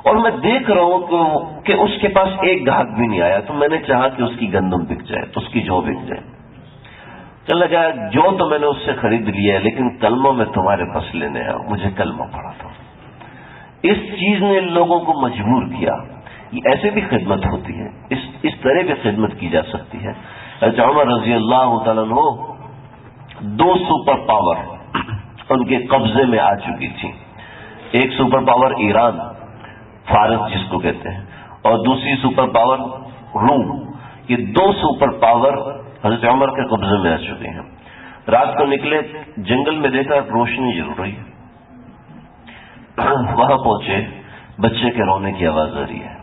اور میں دیکھ رہا ہوں کہ اس کے پاس ایک گاہک بھی نہیں آیا. تو میں نے چاہا کہ اس کی گندم بک جائے، اس کی جو بک جائے. چلا گیا، جو تو میں نے اس سے خرید لیا ہے، لیکن کلمہ میں تمہارے پاس لینے آیا، مجھے کلمہ پڑھا تھا. اس چیز نے لوگوں کو مجبور کیا. یہ ایسے بھی خدمت ہوتی ہے، اس طرح بھی خدمت کی جا سکتی ہے. حضرت عمر رضی اللہ تعالیٰ عنہ 2 سپر پاور ان کے قبضے میں آ چکی تھی. ایک سپر پاور ایران، فارس جس کو کہتے ہیں، اور دوسری سپر پاور روم. یہ 2 سپر پاور حضرت عمر کے قبضے میں آ چکے ہیں. رات کو نکلے، جنگل میں دیکھا روشنی جل رہی ہے. وہاں پہنچے، بچے کے رونے کی آواز آ رہی ہے.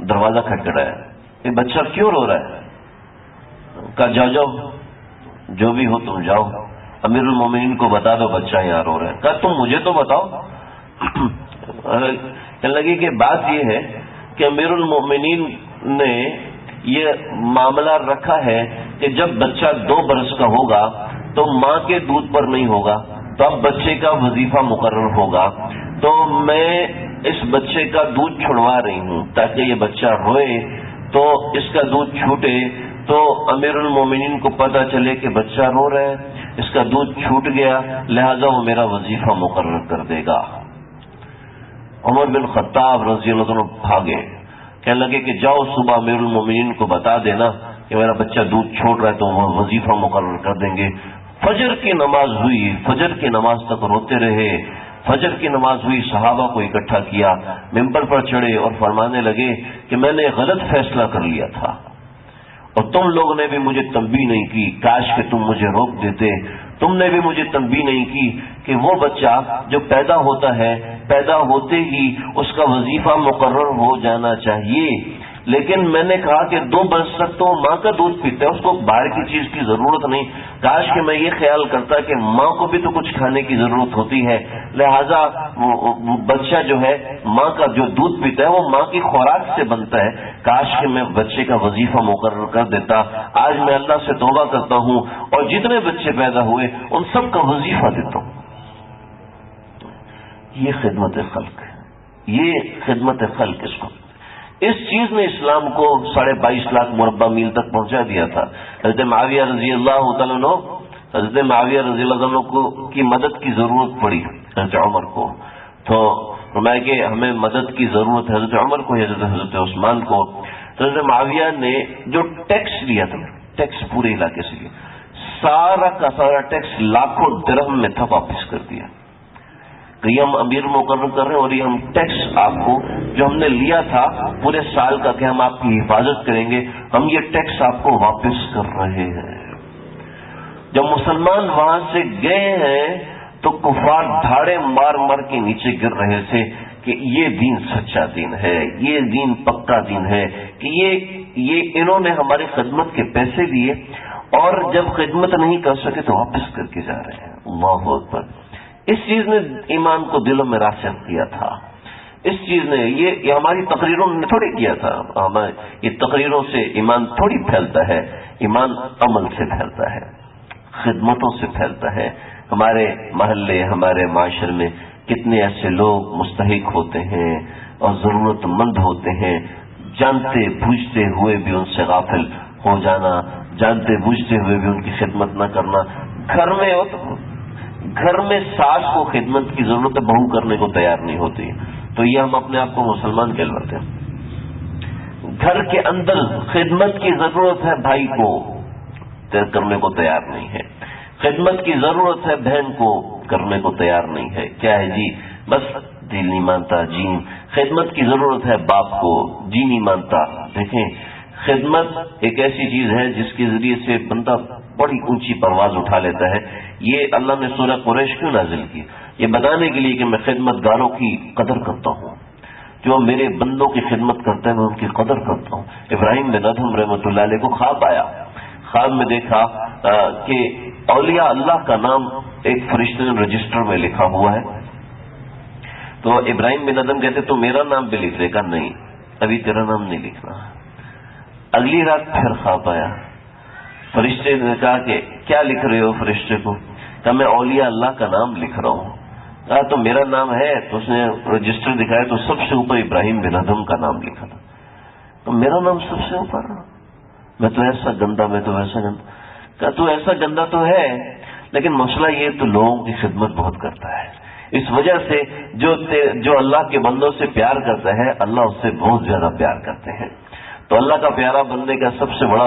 دروازہ کھٹکھٹایا، یہ بچہ کیوں رو رہا ہے؟ کہا جاؤ جو بھی ہو تم جاؤ، امیر المومنین کو بتا دو بچہ یہاں رو رہا ہے. کہا تم مجھے تو بتاؤ. کہنے لگی کہ بات یہ ہے کہ امیر المومنین نے یہ معاملہ رکھا ہے کہ جب بچہ 2 برس کا ہوگا تو ماں کے دودھ پر نہیں ہوگا، تو اب بچے کا وظیفہ مقرر ہوگا. تو میں اس بچے کا دودھ چھڑوا رہی ہوں تاکہ یہ بچہ روئے تو اس کا دودھ چھوٹے، تو امیر المومنین کو پتا چلے کہ بچہ رو رہا ہے، اس کا دودھ چھوٹ گیا، لہذا وہ میرا وظیفہ مقرر کر دے گا. عمر بن خطاب رضی اللہ عنہ بھاگے، کہنے لگے کہ جاؤ صبح امیر المومنین کو بتا دینا کہ میرا بچہ دودھ چھوڑ رہا ہے، تو وہ وظیفہ مقرر کر دیں گے. فجر کی نماز ہوئی، فجر کی نماز تک روتے رہے. فجر کی نماز ہوئی، صحابہ کو اکٹھا کیا، ممبر پر چڑھے اور فرمانے لگے کہ میں نے غلط فیصلہ کر لیا تھا، اور تم لوگوں نے بھی مجھے تنبیہ نہیں کی، کاش کہ تم مجھے روک دیتے. تم نے بھی مجھے تنبیہ نہیں کی کہ وہ بچہ جو پیدا ہوتا ہے، پیدا ہوتے ہی اس کا وظیفہ مقرر ہو جانا چاہیے. لیکن میں نے کہا کہ 2 برس تک تو ماں کا دودھ پیتا ہے، اس کو باہر کی چیز کی ضرورت نہیں. کاش کہ میں یہ خیال کرتا کہ ماں کو بھی تو کچھ کھانے کی ضرورت ہوتی ہے، لہذا وہ بچہ جو ہے ماں کا جو دودھ پیتا ہے وہ ماں کی خوراک سے بنتا ہے. کاش کہ میں بچے کا وظیفہ مقرر کر دیتا. آج میں اللہ سے توبہ کرتا ہوں اور جتنے بچے پیدا ہوئے ان سب کا وظیفہ دیتا ہوں. یہ خدمت خلق ہے، یہ خدمت خلق. اس چیز نے اسلام کو 22.5 لاکھ مربع میل تک پہنچا دیا تھا. حضرت معاویہ رضی اللہ تعالیٰ عنہ، حضرت معاویہ رضی اللہ عنہ کی مدد کی ضرورت پڑی حضرت عمر کو، تو فرمایا کہ ہمیں مدد کی ضرورت حضرت عمر کو، حضرت عثمان کو. حضرت معاویہ نے جو ٹیکس لیا تھا، ٹیکس پورے علاقے سے لیا، سارا کا سارا ٹیکس لاکھوں درہم میں تھا، واپس کر دیا کہ یہ ہم امیر مقرر کر رہے ہیں اور یہ ہم ٹیکس آپ کو جو ہم نے لیا تھا پورے سال کا کہ ہم آپ کی حفاظت کریں گے، ہم یہ ٹیکس آپ کو واپس کر رہے ہیں. جب مسلمان وہاں سے گئے ہیں تو کفار دھاڑے مار مار کے نیچے گر رہے تھے کہ یہ دین سچا دین ہے، یہ دین پکا دین ہے، کہ یہ انہوں نے ہماری خدمت کے پیسے دیے اور جب خدمت نہیں کر سکے تو واپس کر کے جا رہے ہیں. اللہ اکبر. اس چیز نے ایمان کو دلوں میں راسخ کیا تھا. اس چیز نے یہ ہماری تقریروں نے تھوڑی کیا تھا. یہ تقریروں سے ایمان تھوڑی پھیلتا ہے، ایمان عمل سے پھیلتا ہے، خدمتوں سے پھیلتا ہے. ہمارے محلے، ہمارے معاشرے میں کتنے ایسے لوگ مستحق ہوتے ہیں اور ضرورت مند ہوتے ہیں، جانتے بوجھتے ہوئے بھی ان سے غافل ہو جانا، جانتے بوجھتے ہوئے بھی ان کی خدمت نہ کرنا. گھر میں ہو تو گھر میں ساس کو خدمت کی ضرورت ہے، بہو کرنے کو تیار نہیں ہوتی، تو یہ ہم اپنے آپ کو مسلمان کہلواتے ہیں۔ گھر کے اندر خدمت کی ضرورت ہے، بھائی کو کرنے کو تیار نہیں ہے، خدمت کی ضرورت ہے، بہن کو کرنے کو تیار نہیں ہے، کیا ہے جی بس دل نہیں مانتا، جی خدمت کی ضرورت ہے باپ کو، جی نہیں مانتا۔ دیکھیں خدمت ایک ایسی چیز ہے جس کے ذریعے سے بندہ بڑی اونچی پرواز اٹھا لیتا ہے۔ یہ اللہ نے سورہ قریش کیوں نازل کی؟ یہ بتانے کے لیے کہ میں خدمت گاروں کی قدر کرتا ہوں، جو میرے بندوں کی خدمت کرتے ہیں میں ان کی قدر کرتا ہوں۔ ابراہیم بن ادہم رحمۃ اللہ علیہ کو خواب آیا، خواب میں دیکھا کہ اولیاء اللہ کا نام ایک فرشتے نے رجسٹر میں لکھا ہوا ہے، تو ابراہیم بن ادہم کہتے تو میرا نام بھی لکھ دے گا، نہیں ابھی تیرا نام نہیں لکھنا۔ اگلی رات پھر خواب آیا، فرشتے نے کہا کہ کیا لکھ رہے ہو فرشتے کو؟ کہا میں اولیاء اللہ کا نام لکھ رہا ہوں۔ کہا تو میرا نام ہے، تو اس نے رجسٹر دکھایا تو سب سے اوپر ابراہیم بن ادہم کا نام لکھا تھا، تو میرا نام سب سے اوپر، میں تو ایسا گندا، میں تو ایسا گندا۔ کہا تو ایسا گندا تو ہے، لیکن مسئلہ یہ تو لوگوں کی خدمت بہت کرتا ہے، اس وجہ سے جو اللہ کے بندوں سے پیار کرتا ہے اللہ اس سے بہت زیادہ پیار کرتے ہیں۔ تو اللہ کا پیارا بننے کا سب سے بڑا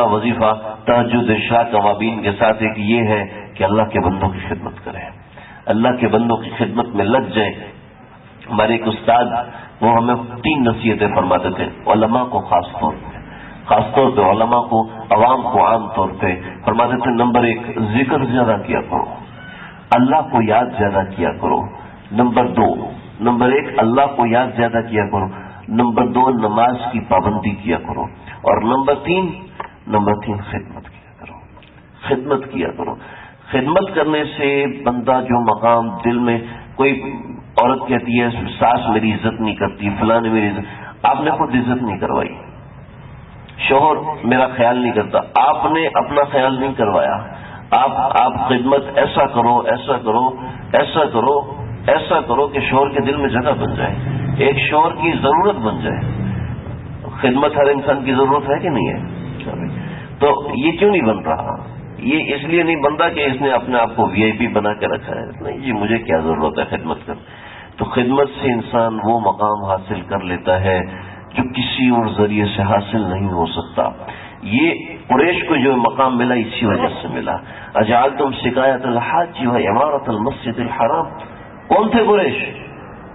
وظیفہ تہجد شاہ قوابین کے ساتھ ایک یہ ہے کہ اللہ کے بندوں کی خدمت کریں، اللہ کے بندوں کی خدمت میں لگ جائیں۔ ہمارے ایک استاد وہ ہمیں 3 نصیحتیں فرماتے تھے، علماء کو خاص طور پہ علماء کو، عوام کو عام طور پہ فرماتے تھے، نمبر 1 ذکر زیادہ کیا کرو، اللہ کو یاد زیادہ کیا کرو، نمبر 1 اللہ کو یاد زیادہ کیا کرو، نمبر 2 نماز کی پابندی کیا کرو، اور نمبر 3 خدمت کیا کرو۔ خدمت کرنے سے بندہ جو مقام دل میں، کوئی عورت کہتی ہے ساس میری عزت نہیں کرتی، فلاں نے میری عزت، آپ نے خود عزت نہیں کروائی، شوہر میرا خیال نہیں کرتا، آپ نے اپنا خیال نہیں کروایا، آپ خدمت ایسا کرو کہ شوہر کے دل میں جگہ بن جائے، ایک شوہر کی ضرورت بن جائے۔ خدمت ہر انسان کی ضرورت ہے کہ نہیں ہے؟ تو یہ کیوں نہیں بن رہا؟ یہ اس لیے نہیں بنتا کہ اس نے اپنے آپ کو VIP بنا کے رکھا ہے، نہیں جی مجھے کیا ضرورت ہے خدمت کر۔ تو خدمت سے انسان وہ مقام حاصل کر لیتا ہے جو کسی اور ذریعے سے حاصل نہیں ہو سکتا۔ یہ قریش کو جو مقام ملا اسی وجہ سے ملا۔ اجعلتم سقایۃ الحاج و عمارۃ المسجد الحرام، کون تھے قریش؟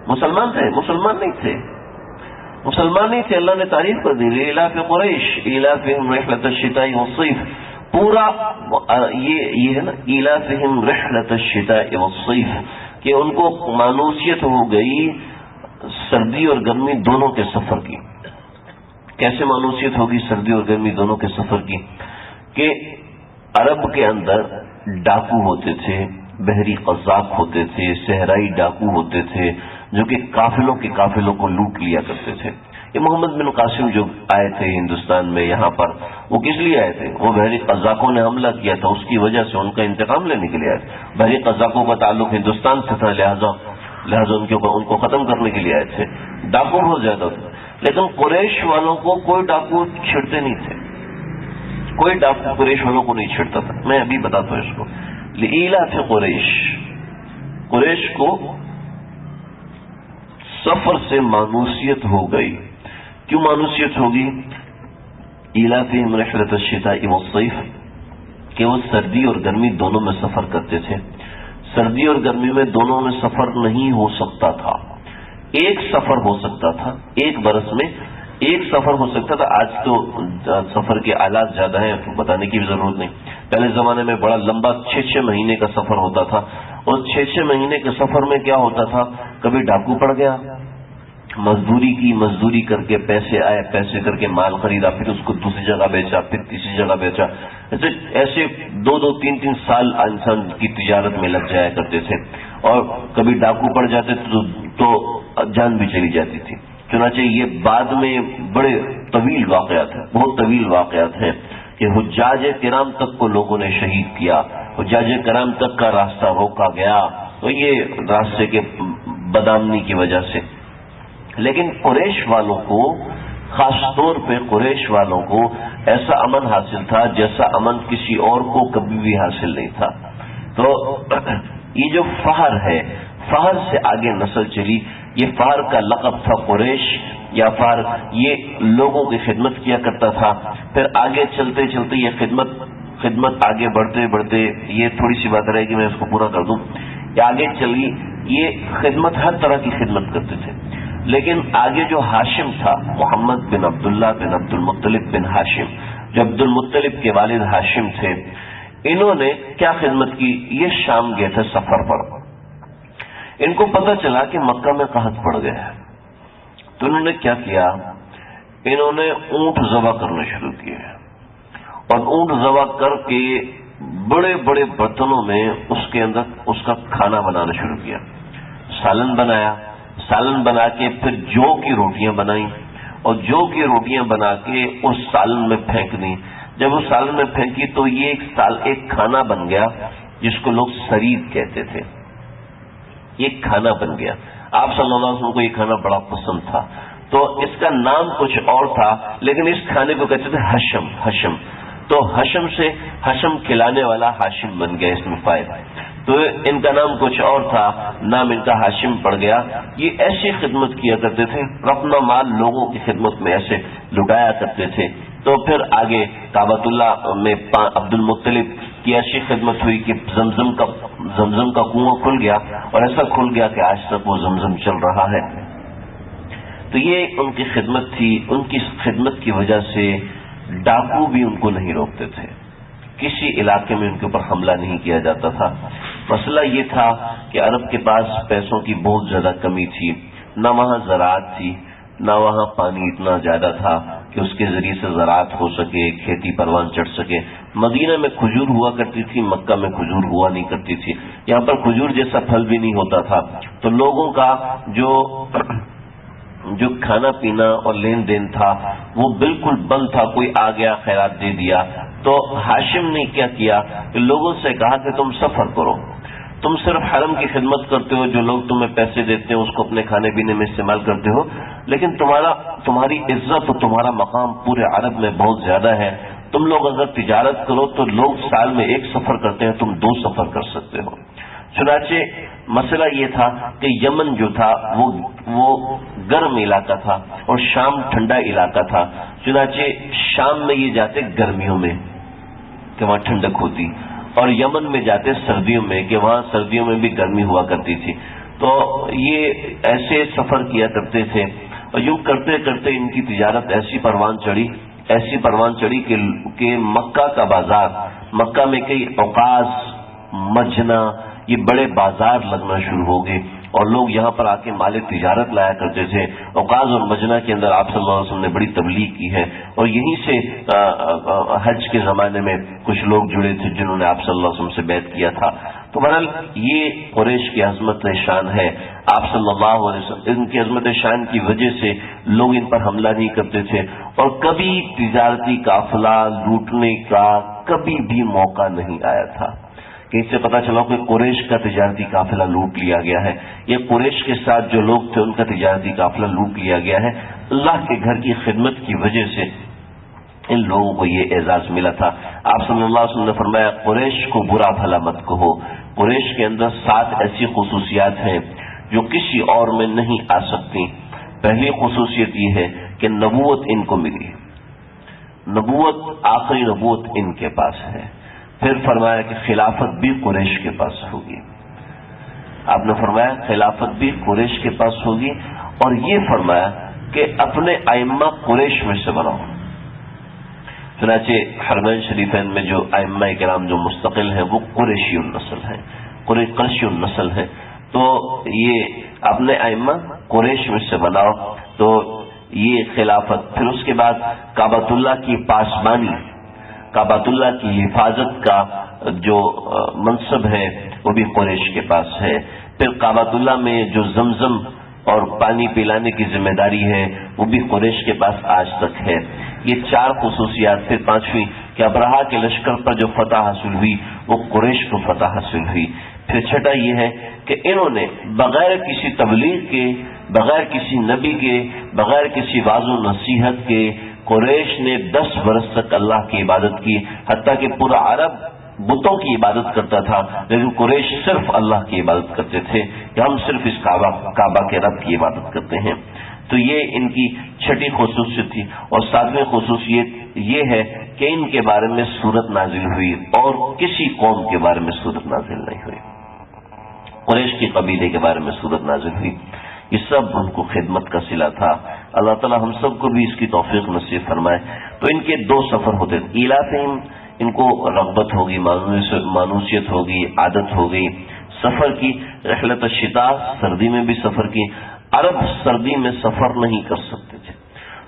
مسلمان تھے؟ مسلمان نہیں تھے، اللہ نے تعریف کر دی، لإلاف قریش إیلافہم رحلۃ الشتاء والصیف، پورا یہ ہے نا، إیلافہم رحلۃ الشتاء والصیف، کہ ان کو مانوسیت ہو گئی سردی اور گرمی دونوں کے سفر کی۔ کیسے مانوسیت ہوگی سردی اور گرمی دونوں کے سفر کی؟ کہ عرب کے اندر ڈاکو ہوتے تھے، بحری قذاق ہوتے تھے، صحرائی ڈاکو ہوتے تھے جو کہ قافلوں کو لوٹ لیا کرتے تھے۔ یہ محمد بن قاسم جو آئے تھے ہندوستان میں یہاں پر، وہ کس لیے آئے تھے؟ وہ بحری قذاقوں نے حملہ کیا تھا، اس کی وجہ سے ان کا انتقام لینے کے لیے آئے تھے۔ بحری قذاقوں کا تعلق ہندوستان سے تھا، لہذا ان کو ختم کرنے کے لیے آئے تھے۔ ڈاکو بہت زیادہ تھے، لیکن قریش والوں کو کوئی ڈاکو چھڑتے نہیں تھے، کوئی ڈاکو قریش والوں کو نہیں چھڑتا تھا۔ میں ابھی بتاتا ہوں اس کو۔ لإیلاف قریش کو سفر سے مانوسیت ہو گئی۔ کیوں مانوسیت ہوگی؟ ایلافہم رحلۃ الشتاء والصیف، کہ وہ سردی اور گرمی دونوں میں سفر کرتے تھے۔ سردی اور گرمی میں دونوں میں سفر نہیں ہو سکتا تھا، ایک سفر ہو سکتا تھا، ایک برس میں ایک سفر ہو سکتا تھا۔ آج تو سفر کے آلات زیادہ ہیں تو بتانے کی بھی ضرورت نہیں۔ پہلے زمانے میں بڑا لمبا 6 مہینے کا سفر ہوتا تھا، اور 6 مہینے کے سفر میں کیا ہوتا تھا؟ کبھی ڈاکو پڑ گیا، مزدوری کر کے پیسے آئے، پیسے کر کے مال خریدا، پھر اس کو دوسری جگہ بیچا، پھر تیسری جگہ بیچا، ایسے 2-3 سال انسان کی تجارت میں لگ جایا کرتے تھے، اور کبھی ڈاکو پڑ جاتے تو جان بھی چلی جاتی تھی۔ چنانچہ یہ بعد میں بڑے طویل واقعات ہیں، بہت طویل واقعات ہیں کہ حجاج کرام تک کو لوگوں نے شہید کیا، حجاج کرام تک کا راستہ روکا گیا، تو یہ راستے کے بدامنی کی وجہ سے۔ لیکن قریش والوں کو خاص طور پہ قریش والوں کو ایسا امن حاصل تھا جیسا امن کسی اور کو کبھی بھی حاصل نہیں تھا. تو یہ جو فہر ہے، فہر سے آگے نسل چلی. یہ فہر کا لقب تھا قریش یا فہر، یہ لوگوں کی خدمت کیا کرتا تھا. پھر آگے چلتے چلتے یہ خدمت آگے بڑھتے بڑھتے، یہ تھوڑی سی بات رہے گی میں اس کو پورا کر دوں، یہ آگے چلی. یہ خدمت ہر طرح کی خدمت کرتے تھے. لیکن آگے جو ہاشم تھا، محمد بن عبداللہ بن عبد المطلب بن ہاشم، جو عبد المطلب کے والد ہاشم تھے، انہوں نے کیا خدمت کی؟ یہ شام گئے تھے سفر پر. ان کو پتہ چلا کہ مکہ میں قحط پڑ گیا ہے، تو انہوں نے کیا کیا؟ انہوں نے اونٹ ذبح کرنا شروع کیے اور اونٹ ذبح کر کے بڑے بڑے برتنوں میں اس کے اندر اس کا کھانا بنانا شروع کیا. سالن بنایا، سالن بنا کے پھر جو کی روٹیاں بنائیں اور جو کی روٹیاں بنا کے اس سالن میں پھینک دیں. جب اس سالن میں پھینکی تو یہ ایک کھانا بن گیا جس کو لوگ سرید کہتے تھے. یہ کھانا بن گیا. آپ صلی اللہ علیہ وسلم کو یہ کھانا بڑا پسند تھا، تو اس کا نام کچھ اور تھا، لیکن اس کھانے کو کہتے تھے حشم. تو حشم سے حشم کھلانے والا ہاشم بن گیا اس میں فائد. تو ان کا نام کچھ اور تھا، نام ان کا ہاشم پڑ گیا. یہ ایسی خدمت کیا کرتے تھے، اپنا مال لوگوں کی خدمت میں ایسے لٹایا کرتے تھے. تو پھر آگے کعبۃ اللہ میں عبد المطلب کی ایسی خدمت ہوئی کہ زمزم کا کنواں کھل گیا، اور ایسا کھل گیا کہ آج تک وہ زمزم چل رہا ہے. تو یہ ان کی خدمت تھی. ان کی خدمت کی وجہ سے ڈاکو بھی ان کو نہیں روکتے تھے، کسی علاقے میں ان کے اوپر حملہ نہیں کیا جاتا تھا. مسئلہ یہ تھا کہ عرب کے پاس پیسوں کی بہت زیادہ کمی تھی، نہ وہاں زراعت تھی، نہ وہاں پانی اتنا زیادہ تھا کہ اس کے ذریعے سے زراعت ہو سکے، کھیتی پروان چڑھ سکے. مدینہ میں کھجور ہوا کرتی تھی، مکہ میں کھجور ہوا نہیں کرتی تھی. یہاں پر کھجور جیسا پھل بھی نہیں ہوتا تھا. تو لوگوں کا جو کھانا پینا اور لین دین تھا وہ بالکل بند تھا. کوئی آ گیا خیرات دے دیا. تو ہاشم نے کیا کیا کہ لوگوں سے کہا کہ تم سفر کرو، تم صرف حرم کی خدمت کرتے ہو، جو لوگ تمہیں پیسے دیتے ہیں اس کو اپنے کھانے پینے میں استعمال کرتے ہو، لیکن تمہاری عزت اور تمہارا مقام پورے عرب میں بہت زیادہ ہے. تم لوگ اگر تجارت کرو تو لوگ سال میں ایک سفر کرتے ہیں، تم 2 سفر کر سکتے ہو. چنانچہ مسئلہ یہ تھا کہ یمن جو تھا وہ گرم علاقہ تھا اور شام ٹھنڈا علاقہ تھا. چنانچہ شام میں یہ جاتے گرمیوں میں کہ وہاں ٹھنڈک ہوتی، اور یمن میں جاتے سردیوں میں کہ وہاں سردیوں میں بھی گرمی ہوا کرتی تھی. تو یہ ایسے سفر کیا کرتے تھے، اور یوں کرتے کرتے ان کی تجارت ایسی پروان چڑھی کہ مکہ کا بازار، مکہ میں کئی اوقاز، مجنا، یہ بڑے بازار لگنا شروع ہو گئے، اور لوگ یہاں پر آ کے مال تجارت لایا کرتے تھے. اوقاز اور مجنا کے اندر آپ صلی اللہ علیہ وسلم نے بڑی تبلیغ کی ہے، اور یہیں سے حج کے زمانے میں کچھ لوگ جڑے تھے جنہوں نے آپ صلی اللہ علیہ وسلم سے بیعت کیا تھا. تو بہرحال یہ قریش کی عظمت شان ہے. آپ صلی اللہ علیہ وسلم ان کی عظمت شان کی وجہ سے لوگ ان پر حملہ نہیں کرتے تھے، اور کبھی تجارتی قافلہ لوٹنے کا کبھی بھی موقع نہیں آیا تھا کہ اس سے پتا چلا کہ قریش کا تجارتی قافلہ لوٹ لیا گیا ہے. یہ قریش کے ساتھ جو لوگ تھے ان کا تجارتی قافلہ لوٹ لیا گیا ہے. اللہ کے گھر کی خدمت کی وجہ سے ان لوگوں کو یہ اعزاز ملا تھا. آپ صلی اللہ علیہ وسلم نے فرمایا قریش کو برا بھلا مت کہو. قریش کے اندر 7 ایسی خصوصیات ہیں جو کسی اور میں نہیں آ سکتی. پہلی خصوصیت یہ ہے کہ نبوت ان کو ملی، نبوت آخری نبوت ان کے پاس ہے. پھر فرمایا کہ خلافت بھی قریش کے پاس ہوگی. آپ نے فرمایا خلافت بھی قریش کے پاس ہوگی، اور یہ فرمایا کہ اپنے ائمہ قریش میں سے بناؤ. چنانچہ حرمین شریفین میں جو ائمہ کرام جو مستقل ہیں وہ قریشی النسل ہیں، قریشی النسل ہیں. تو یہ اپنے ائمہ قریش میں سے بناؤ. تو یہ خلافت. پھر اس کے بعد کعبۃ اللہ کی پاسبانی، کعبۃ اللہ کی حفاظت کا جو منصب ہے وہ بھی قریش کے پاس ہے. پھر کعبۃ اللہ میں جو زمزم اور پانی پلانے کی ذمہ داری ہے وہ بھی قریش کے پاس آج تک ہے. یہ 4 خصوصیات. پھر 5ویں کہ ابرہا کے لشکر پر جو فتح حاصل ہوئی وہ قریش کو فتح حاصل ہوئی. پھر 6 یہ ہے کہ انہوں نے بغیر کسی تبلیغ کے بغیر کسی نبی کے، بغیر کسی واعظ و نصیحت کے قریش نے 10 برس تک اللہ کی عبادت کی، حتیٰ کہ پورا عرب بتوں کی عبادت کرتا تھا، لیکن قریش صرف اللہ کی عبادت کرتے تھے کہ ہم صرف اس کعبہ کے رب کی عبادت کرتے ہیں۔ تو یہ ان کی چھٹی خصوصیت تھی۔ اور 7ویں خصوصیت یہ ہے کہ ان کے بارے میں سورت نازل ہوئی اور کسی قوم کے بارے میں سورت نازل نہیں ہوئی۔ قریش کے قبیلے کے بارے میں سورت نازل ہوئی، یہ سب ان کو خدمت کا صلہ تھا۔ اللہ تعالی ہم سب کو بھی اس کی توفیق نصیب فرمائے۔ تو ان کے 2 سفر ہوتے تھے، ایلافہم، ان کو رغبت ہوگی، مانوسیت ہوگی، عادت ہوگی سفر کی، رحلت الشتاء، سردی میں بھی سفر کی۔ عرب سردی میں سفر نہیں کر سکتے تھے،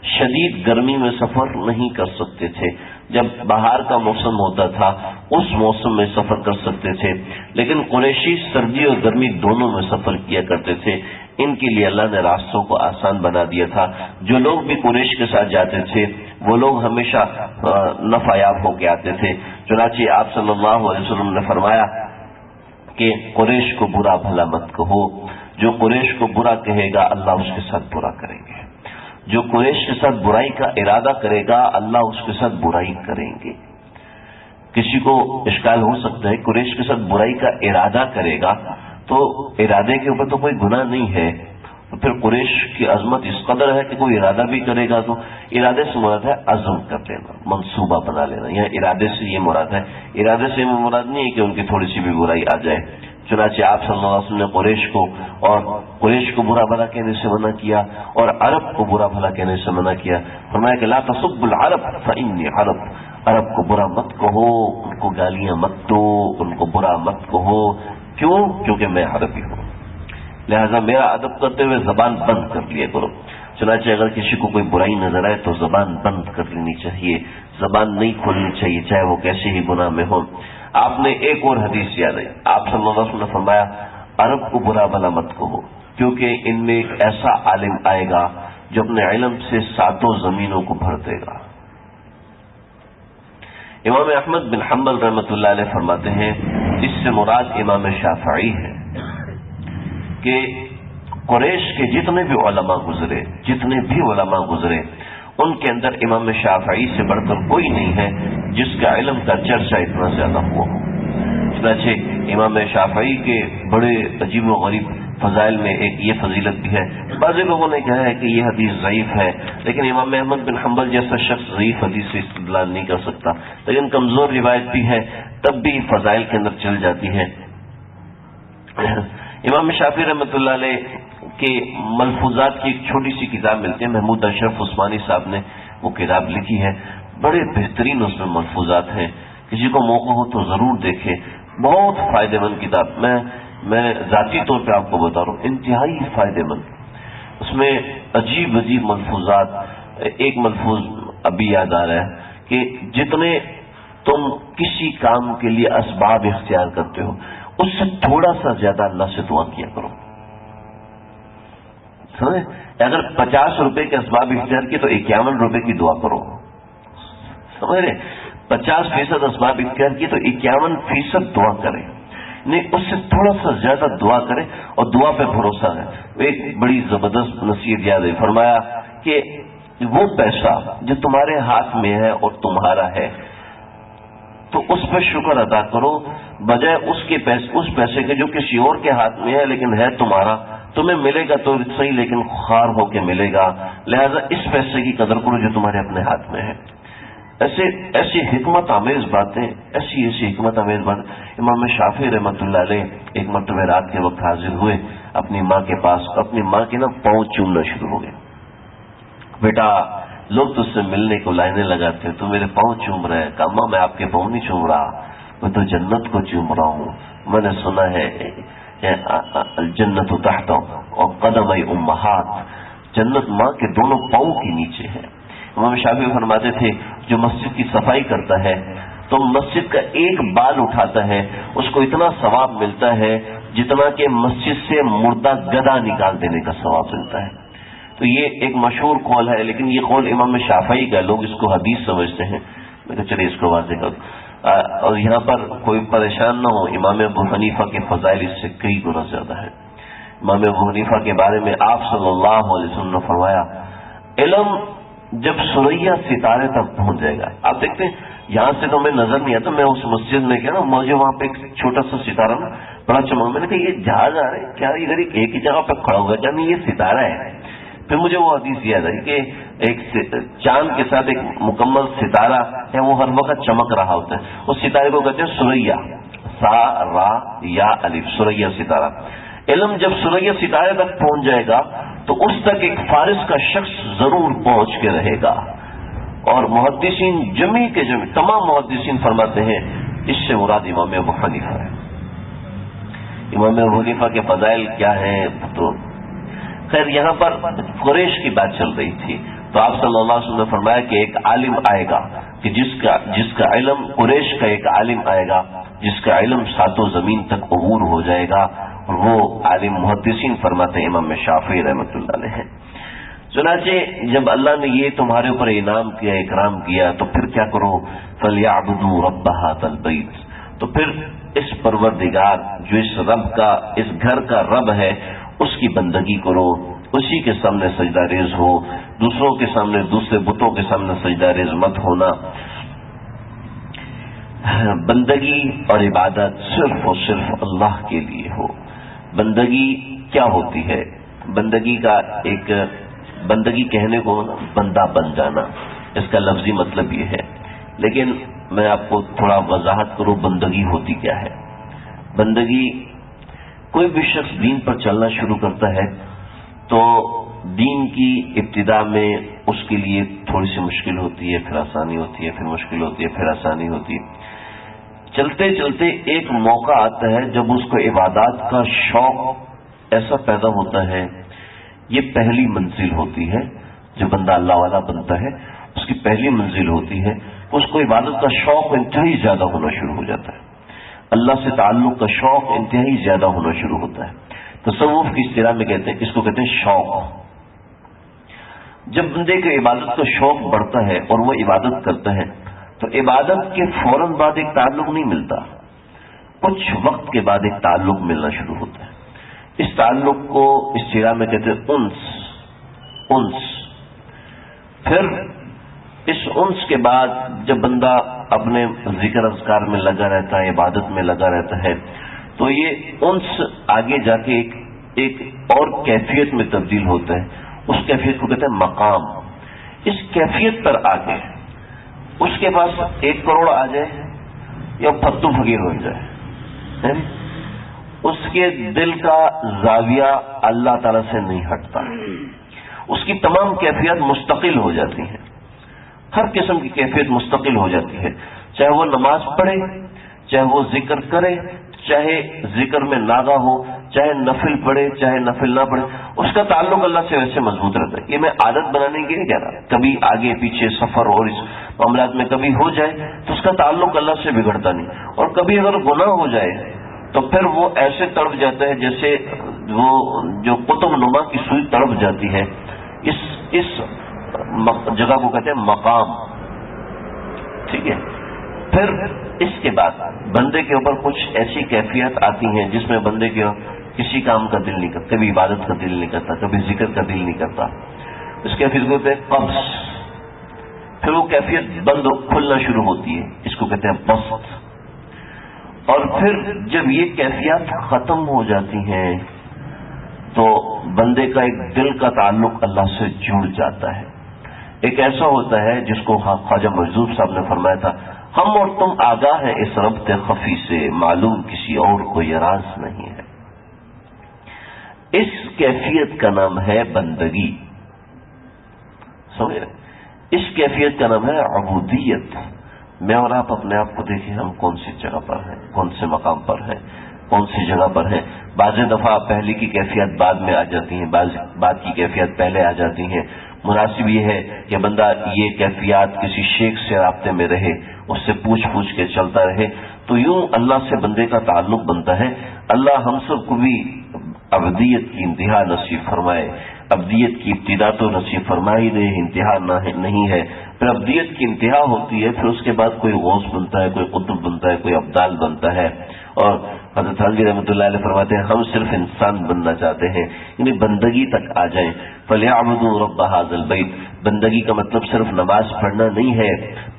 شدید گرمی میں سفر نہیں کر سکتے تھے، جب بہار کا موسم ہوتا تھا اس موسم میں سفر کر سکتے تھے، لیکن قریشی سردی اور گرمی دونوں میں سفر کیا کرتے تھے۔ ان کے لیے اللہ نے راستوں کو آسان بنا دیا تھا۔ جو لوگ بھی قریش کے ساتھ جاتے تھے وہ لوگ ہمیشہ نفع یاب ہو کے آتے تھے۔ چنانچہ آپ صلی اللہ علیہ وسلم نے فرمایا کہ قریش کو برا بھلا مت کہو، جو قریش کو برا کہے گا اللہ اس کے ساتھ برا کریں گے، جو قریش کے ساتھ برائی کا ارادہ کرے گا اللہ اس کے ساتھ برائی کریں گے۔ کسی کو اشکال ہو سکتا ہے قریش کے ساتھ برائی کا ارادہ کرے گا تو ارادے کے اوپر تو کوئی گناہ نہیں ہے، تو پھر قریش کی عظمت اس قدر ہے کہ کوئی ارادہ بھی کرے گا تو ارادے سے مراد ہے عزم کر لینا، منصوبہ بنا لینا، یا ارادے سے یہ مراد ہے۔ ارادے سے یہ مراد نہیں ہے کہ ان کی تھوڑی سی بھی برائی آ جائے۔ چنانچہ آپ صلی اللہ علیہ وسلم نے قریش کو برا بھلا کہنے سے منع کیا اور عرب کو برا بھلا کہنے سے منع کیا۔ فرمایا کہ لا تسبوا العرب فإني عرب، عرب کو برا مت کہو، ان کو گالیاں مت دو، ان کو برا مت کہو، کیوں؟ کیونکہ میں عربی ہوں، لہذا میرا ادب کرتے ہوئے زبان بند کر لیا کرو۔ چنانچہ اگر کسی کو کوئی برائی نظر آئے تو زبان بند کر لینی چاہیے، زبان نہیں کھولنی چاہیے، چاہے وہ کیسے ہی گناہ میں ہو۔ آپ نے ایک اور حدیث یاد ہے، آپ صلی اللہ علیہ وسلم نے فرمایا عرب کو برا بھلا مت کہو، کیونکہ ان میں ایک ایسا عالم آئے گا جو اپنے علم سے 7 زمینوں کو بھر دے گا۔ امام احمد بن حنبل رحمۃ اللہ علیہ فرماتے ہیں اس سے مراد امام شافعی ہے کہ قریش کے جتنے بھی علماء گزرے ان کے اندر امام شافعی سے بڑھ کر کوئی نہیں ہے جس کا علم کا چرچا اتنا زیادہ ہوا ہو۔ چنانچہ امام شافعی کے بڑے عجیب و غریب فضائل میں ایک یہ فضیلت بھی ہے، بعض لوگوں نے کہا ہے کہ یہ حدیث ضعیف ہے، لیکن امام احمد بن حنبل جیسا شخص ضعیف حدیث سے استدلال نہیں کر سکتا، لیکن کمزور روایت بھی ہے تب بھی فضائل کے اندر چل جاتی ہے۔ امام شافعی رحمۃ اللہ علیہ کے ملفوظات کی ایک چھوٹی سی کتاب ملتی ہے، محمود اشرف عثمانی صاحب نے وہ کتاب لکھی ہے، بڑے بہترین اس میں ملفوظات ہیں، کسی کو موقع ہو تو ضرور دیکھے، بہت فائدہ مند کتاب۔ میں ذاتی طور پہ آپ کو بتا رہا ہوں انتہائی فائدہ مند، اس میں عجیب عجیب ملفوظات۔ ایک ملفوظ ابھی یاد آ رہا ہے کہ جتنے تم کسی کام کے لیے اسباب اختیار کرتے ہو اس سے تھوڑا سا زیادہ اللہ سے دعا کیا کرو۔ سمجھے؟ اگر 50 روپے کے اسباب اختیار کیے تو 51 روپے کی دعا کرو، سمجھ رہے؟ 50% اسباب اختیار کیے تو 51% دعا کرے، نہیں اس سے تھوڑا سا زیادہ دعا کرے اور دعا پہ بھروسہ ہے۔ ایک بڑی زبردست نصیحت یاد ہے، فرمایا کہ وہ پیسہ جو تمہارے ہاتھ میں ہے اور تمہارا ہے تو اس پہ شکر ادا کرو، بجائے اس پیسے کے جو کسی اور کے ہاتھ میں ہے لیکن ہے تمہارا، تمہیں ملے گا تو صحیح لیکن خوار ہو کے ملے گا، لہذا اس پیسے کی قدر کرو جو تمہارے اپنے ہاتھ میں ہے۔ ایسی حکمت آمیز باتیں، ایسی حکمت آمیز باتیں۔ امام شافعی رحمۃ اللہ علیہ ایک مرتبہ رات کے وقت حاضر ہوئے اپنی ماں کے پاس، اپنی ماں کے پاؤں چومنا شروع ہو گئے۔ بیٹا لوگ تجھ سے ملنے کو لائنیں لگاتے ہیں، تو میرے پاؤں چوم رہے ہیں۔ کہا ماں میں آپ کے پاؤں نہیں چوم رہا، میں تو جنت کو چوم رہا ہوں، میں نے سنا ہے الجنت تحت اور قدمي امہات، جنت ماں کے دونوں پاؤں کے نیچے ہے۔ امام شافعی فرماتے تھے جو مسجد کی صفائی کرتا ہے تو مسجد کا ایک بال اٹھاتا ہے اس کو اتنا ثواب ملتا ہے جتنا کہ مسجد سے مردہ گدھا نکال دینے کا ثواب ملتا ہے۔ تو یہ ایک مشہور قول ہے، لیکن یہ قول امام شافعی کا، لوگ اس کو حدیث سمجھتے ہیں، میں کہا چلیے اس کو واضح کر دوں۔ اور یہاں پر کوئی پریشان نہ ہو، امام ابو حنیفہ کے فضائل اس سے کئی گنا زیادہ ہیں۔ امام ابو حنیفہ کے بارے میں آپ صلی اللہ علیہ وسلم نے فرمایا علم جب ثریا ستارے تک پہنچ جائے گا. آپ دیکھتے ہیں یہاں سے تو ہمیں نظر نہیں آتا. میں اس مسجد میں کیا نا مجھے وہاں پہ ایک چھوٹا سا ستارہ نا بڑا چمک, میں نے کہا یہ جہاز آ رہا ہے کیا, ادھر ایک ہی جگہ پہ کھڑا ہوگا کیا, نہیں یہ ستارہ ہے. پھر مجھے وہ حدیث یاد آئی کہ ایک چاند کے ساتھ ایک مکمل ستارہ ہے, وہ ہر وقت چمک رہا ہوتا ہے. اس ستارے کو کہتے ہیں سریا, سا را یا الف, سریا ستارہ. علم جب سریا ستارے تک پہنچ جائے گا تو اس تک ایک فارس کا شخص ضرور پہنچ کے رہے گا. اور محدثین جمی کے جمی تمام محدثین فرماتے ہیں اس سے مراد امام ابو حنیفہ ہے. امام ابو حنیفہ کے فضائل کیا ہیں؟ تو خیر یہاں پر قریش کی بات چل رہی تھی تو آپ صلی اللہ علیہ وسلم نے فرمایا کہ ایک عالم آئے گا کہ جس کا علم, قریش کا ایک عالم آئے گا جس کا علم ساتوں زمین تک عبور ہو جائے گا, اور وہ عالم محدثین فرماتے ہیں امام شافعی رحمۃ اللہ علیہ ہیں. چنانچہ جب اللہ نے یہ تمہارے اوپر انعام کیا, اکرام کیا, تو پھر کیا کرو, فَلْيَعْبُدُوا رَبَّ هَٰذَا الْبَيْتِ, تو پھر اس پروردگار جو اس رب کا, اس گھر کا رب ہے, اس کی بندگی کرو, اسی کے سامنے سجدہ ریز ہو, دوسروں کے سامنے, دوسرے بتوں کے سامنے سجدہ ریز مت ہونا. بندگی اور عبادت صرف اور صرف اللہ کے لیے ہو. بندگی کیا ہوتی ہے؟ بندگی کا ایک, بندگی کہنے کو بندہ بن جانا, اس کا لفظی مطلب یہ ہے, لیکن میں آپ کو تھوڑا وضاحت کروں بندگی ہوتی کیا ہے. بندگی, کوئی بھی شخص دین پر چلنا شروع کرتا ہے تو دین کی ابتدا میں اس کے لیے تھوڑی سی مشکل ہوتی ہے, پھر آسانی ہوتی ہے, پھر مشکل ہوتی ہے, پھر آسانی ہوتی ہے. چلتے چلتے ایک موقع آتا ہے جب اس کو عبادات کا شوق ایسا پیدا ہوتا ہے. یہ پہلی منزل ہوتی ہے, جو بندہ اللہ والا بنتا ہے اس کی پہلی منزل ہوتی ہے, اس کو عبادت کا شوق انتہائی زیادہ ہونا شروع ہو جاتا ہے. اللہ سے تعلق کا شوق انتہائی زیادہ ہونا شروع ہوتا ہے. تصوف کی اصطلاح میں کہتے ہیں, اس کو کہتے ہیں شوق. جب بندے کے عبادت کا شوق بڑھتا ہے اور وہ عبادت کرتا ہے تو عبادت کے فوراً بعد ایک تعلق نہیں ملتا, کچھ وقت کے بعد ایک تعلق ملنا شروع ہوتا ہے. اس تعلق کو اصطلاح میں کہتے ہیں انس. پھر اس انس کے بعد جب بندہ اپنے ذکر اذکار میں لگا رہتا ہے, عبادت میں لگا رہتا ہے, تو یہ انس آگے جا کے ایک اور کیفیت میں تبدیل ہوتا ہے. اس کیفیت کو کہتے ہیں مقام. اس کیفیت پر آگے اس کے پاس 1 کروڑ آ جائے یا پھدو فقیر بن جائے, اس کے دل کا زاویہ اللہ تعالی سے نہیں ہٹتا. اس کی تمام کیفیت مستقل ہو جاتی ہیں, ہر قسم کی کیفیت مستقل ہو جاتی ہے. چاہے وہ نماز پڑھے, چاہے وہ ذکر کرے, چاہے ذکر میں ناغہ ہو, چاہے نفل پڑھے, چاہے نفل نہ پڑھے, اس کا تعلق اللہ سے ویسے مضبوط رہتا ہے. یہ میں عادت بنانے کے لیے کہہ رہا, کبھی آگے پیچھے سفر اور اس معاملات میں کبھی ہو جائے تو اس کا تعلق اللہ سے بگڑتا نہیں, اور کبھی اگر گناہ ہو جائے تو پھر وہ ایسے تڑپ جاتا ہے جیسے وہ جو قطب نما کی سوئی تڑپ جاتی ہے. اس جگہ کو کہتے ہیں مقام. ٹھیک ہے. پھر اس کے بعد بندے کے اوپر کچھ ایسی کیفیت آتی ہیں جس میں بندے کے کسی کام کا دل نہیں کرتا, کبھی عبادت کا دل نہیں کرتا, کبھی ذکر کا دل نہیں کرتا. اس کیفیت کو کہتے ہیں قبض. پھر وہ کیفیت بند کھلنا شروع ہوتی ہے, اس کو کہتے ہیں بسط. اور پھر جب یہ کیفیات ختم ہو جاتی ہیں تو بندے کا ایک دل کا تعلق اللہ سے جڑ جاتا ہے. ایک ایسا ہوتا ہے جس کو خواجہ مجذوب صاحب نے فرمایا تھا, ہم اور تم آگاہ ہیں اس ربط خفی سے, معلوم کسی اور کو یہ راز نہیں ہے. اس کیفیت کا نام ہے بندگی. سمجھ رہے؟ اس کیفیت کا نام ہے عبودیت. میں اور آپ اپنے آپ کو دیکھیں, ہم کون سی جگہ پر ہیں, کون سے مقام پر ہیں, کون سی جگہ پر ہیں. بعض دفعہ پہلے کی کیفیت بعد میں آ جاتی ہیں, بعد کی کیفیت پہلے آ جاتی ہیں. مناسب یہ ہے کہ بندہ یہ کیفیات کسی شیخ سے رابطے میں رہے, اس سے پوچھ کے چلتا رہے, تو یوں اللہ سے بندے کا تعلق بنتا ہے. اللہ ہم سب کو بھی ابدیت کی انتہا نصیب فرمائے. ابدیت کی ابتدا تو نصیب فرمائی دے, انتہا نہیں ہے. پھر ابدیت کی انتہا ہوتی ہے, پھر اس کے بعد کوئی غوث بنتا ہے, کوئی قطب بنتا ہے, کوئی ابدال بنتا ہے, اور حضرت تھانوی رحمۃ اللہ علیہ فرماتے ہیں ہم صرف انسان بننا چاہتے ہیں، یعنی بندگی تک آ جائیں. فَلْيَعْبُدُوا رَبَّ هَٰذَا الْبَيْتِ، بندگی کا مطلب صرف نماز پڑھنا نہیں ہے،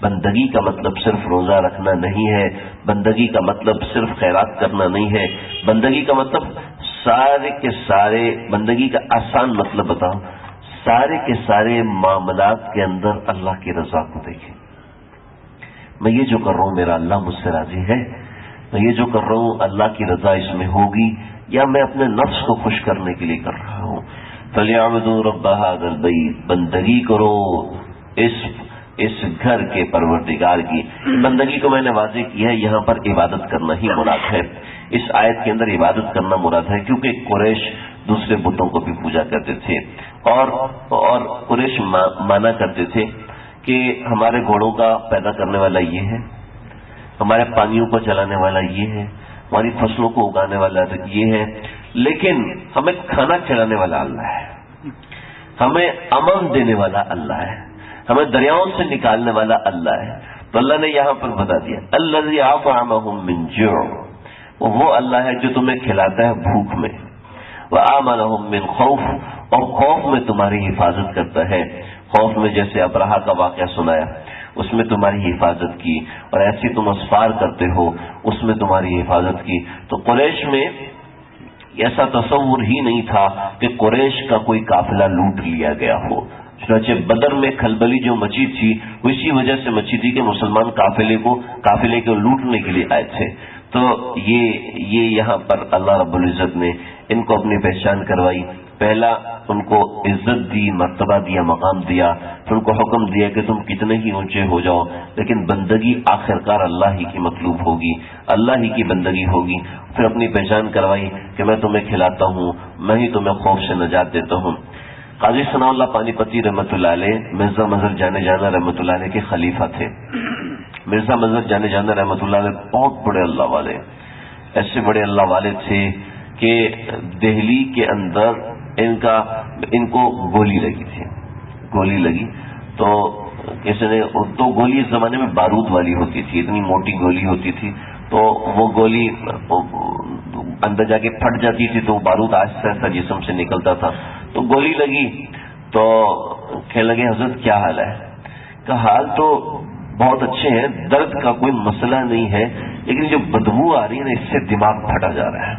بندگی کا مطلب صرف روزہ رکھنا نہیں ہے، بندگی کا مطلب صرف خیرات کرنا نہیں ہے، بندگی کا مطلب سارے کے سارے، بندگی کا آسان مطلب بتاؤں، سارے کے سارے معاملات کے اندر اللہ کی رضا کو دیکھیں. میں یہ جو کر رہا ہوں میرا اللہ مجھ سے راضی ہے، میں یہ جو کر رہا ہوں اللہ کی رضا اس میں ہوگی یا میں اپنے نفس کو خوش کرنے کے لیے کر رہا ہوں. فَلْيَعْبُدُوا رَبَّ هَٰذَا الْبَيْتِ، بندگی کرو اس گھر کے پروردگار کی. بندگی کو میں نے واضح کیا ہے، یہاں پر عبادت کرنا ہی مراد ہے. اس آیت کے اندر عبادت کرنا مراد ہے، کیونکہ قریش دوسرے بتوں کو بھی پوجا کرتے تھے اور قریش مانا کرتے تھے کہ ہمارے گھوڑوں کا پیدا کرنے والا یہ ہے، ہمارے پانیوں کو چلانے والا یہ ہے، ہماری فصلوں کو اگانے والا یہ ہے، لیکن ہمیں کھانا کھلانے والا اللہ ہے، ہمیں امن دینے والا اللہ ہے، ہمیں دریاؤں سے نکالنے والا اللہ ہے. تو اللہ نے یہاں پر بتا دیا الذی اطعمہم من جوع، وہ اللہ ہے جو تمہیں کھلاتا ہے بھوک میں، وآمنہم من خوف، اور خوف میں تمہاری حفاظت کرتا ہے. خوف میں جیسے ابرہہ کا واقعہ سنایا، اس میں تمہاری حفاظت کی، اور ایسی تم اسفار کرتے ہو اس میں تمہاری حفاظت کی. تو قریش میں ایسا تصور ہی نہیں تھا کہ قریش کا کوئی قافلہ لوٹ لیا گیا ہو. چنانچہ بدر میں کھلبلی جو مچی تھی وہ اسی وجہ سے مچی تھی کہ مسلمان قافلے کو لوٹنے کے لیے آئے تھے. تو یہ یہاں پر اللہ رب العزت نے ان کو اپنی پہچان کروائی. پہلا ان کو عزت دی، مرتبہ دیا، مقام دیا، پھر ان کو حکم دیا کہ تم کتنے ہی اونچے ہو جاؤ لیکن بندگی آخرکار اللہ ہی کی مطلوب ہوگی، اللہ ہی کی بندگی ہوگی. پھر اپنی پہچان کروائی کہ میں تمہیں کھلاتا ہوں، میں ہی تمہیں خوف سے نجات دیتا ہوں. قاضی ثناء اللہ پانی پتی رحمۃ اللہ علیہ مرزا مظہر جانے جانا رحمۃ اللہ علیہ کے خلیفہ تھے. مرزا مظہر جانے جانا رحمۃ اللہ علیہ بہت بڑے اللہ والے، ایسے بڑے اللہ والے تھے کہ دہلی کے اندر ان کو گولی لگی تھی. گولی لگی تو کسی نے، تو گولی اس زمانے میں بارود والی ہوتی تھی، اتنی موٹی گولی ہوتی تھی، تو وہ گولی اندر جا کے پھٹ جاتی تھی تو بارود آہستہ آہستہ جسم سے نکلتا تھا. تو گولی لگی تو کہنے لگے حضرت کیا حال ہے؟ کہ حال تو بہت اچھے ہیں، درد کا کوئی مسئلہ نہیں ہے، لیکن جو بدبو آ رہی ہے نا اس سے دماغ پھٹا جا رہا ہے.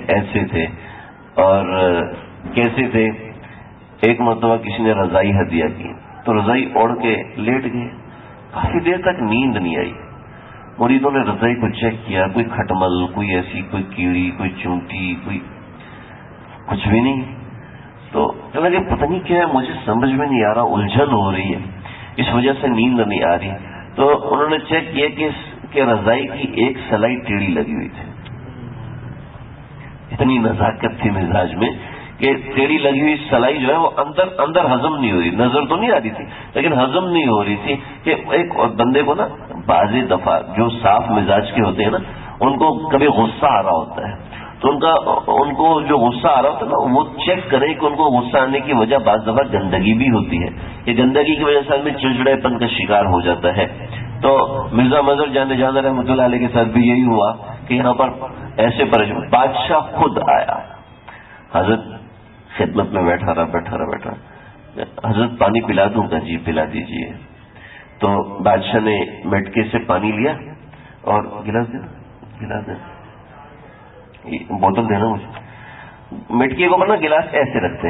ایسے تھے. اور کیسے تھے؟ ایک مرتبہ کسی نے رضائی ہدیہ کی تو رضائی اوڑھ کے لیٹ گئے، کافی دیر تک نیند نہیں آئی. مریدوں نے رضائی کو چیک کیا، کوئی کھٹمل، کوئی ایسی کوئی کیڑی، کوئی چونٹی، کوئی کچھ بھی نہیں. تو کہنے لگے پتہ نہیں کیا ہے، مجھے سمجھ میں نہیں آ رہا، الجھن ہو رہی ہے، اس وجہ سے نیند نہیں آ رہی. تو انہوں نے چیک کیا کہ رضائی کی ایک سلائی ٹیڑھی لگی ہوئی تھی. اتنی نزاکت تھی مزاج میں کہ ٹیڑھی لگی ہوئی سلائی جو ہے وہ اندر ہضم نہیں ہو رہی، نظر تو نہیں آ رہی تھی لیکن ہضم نہیں ہو رہی تھی. کہ ایک بندے کو نا بعض دفعہ جو صاف مزاج کے ہوتے ہیں نا ان کو کبھی غصہ آ رہا ہوتا ہے، تو ان کو جو غصہ آ رہا ہوتا ہے نا وہ چیک کریں کہ ان کو غصہ آنے کی وجہ بعض دفعہ گندگی بھی ہوتی ہے، یہ گندگی کی وجہ سے آدمی چڑچڑے پن کا شکار ہو جاتا ہے. تو مرزا مظہر جانے جانا رحمۃ اللہ علیہ کے ساتھ بھی یہی ہوا کہ یہاں پر ایسے پریشان. بادشاہ خود آیا، حضرت خدمت میں بیٹھا رہا، حضرت پانی پلا دوں گا؟ جی پلا دیجیے. تو بادشاہ نے مٹکے سے پانی لیا اور گلاس دینا، بوتل دینا مجھے. مٹکے کو نا گلاس ایسے رکھتے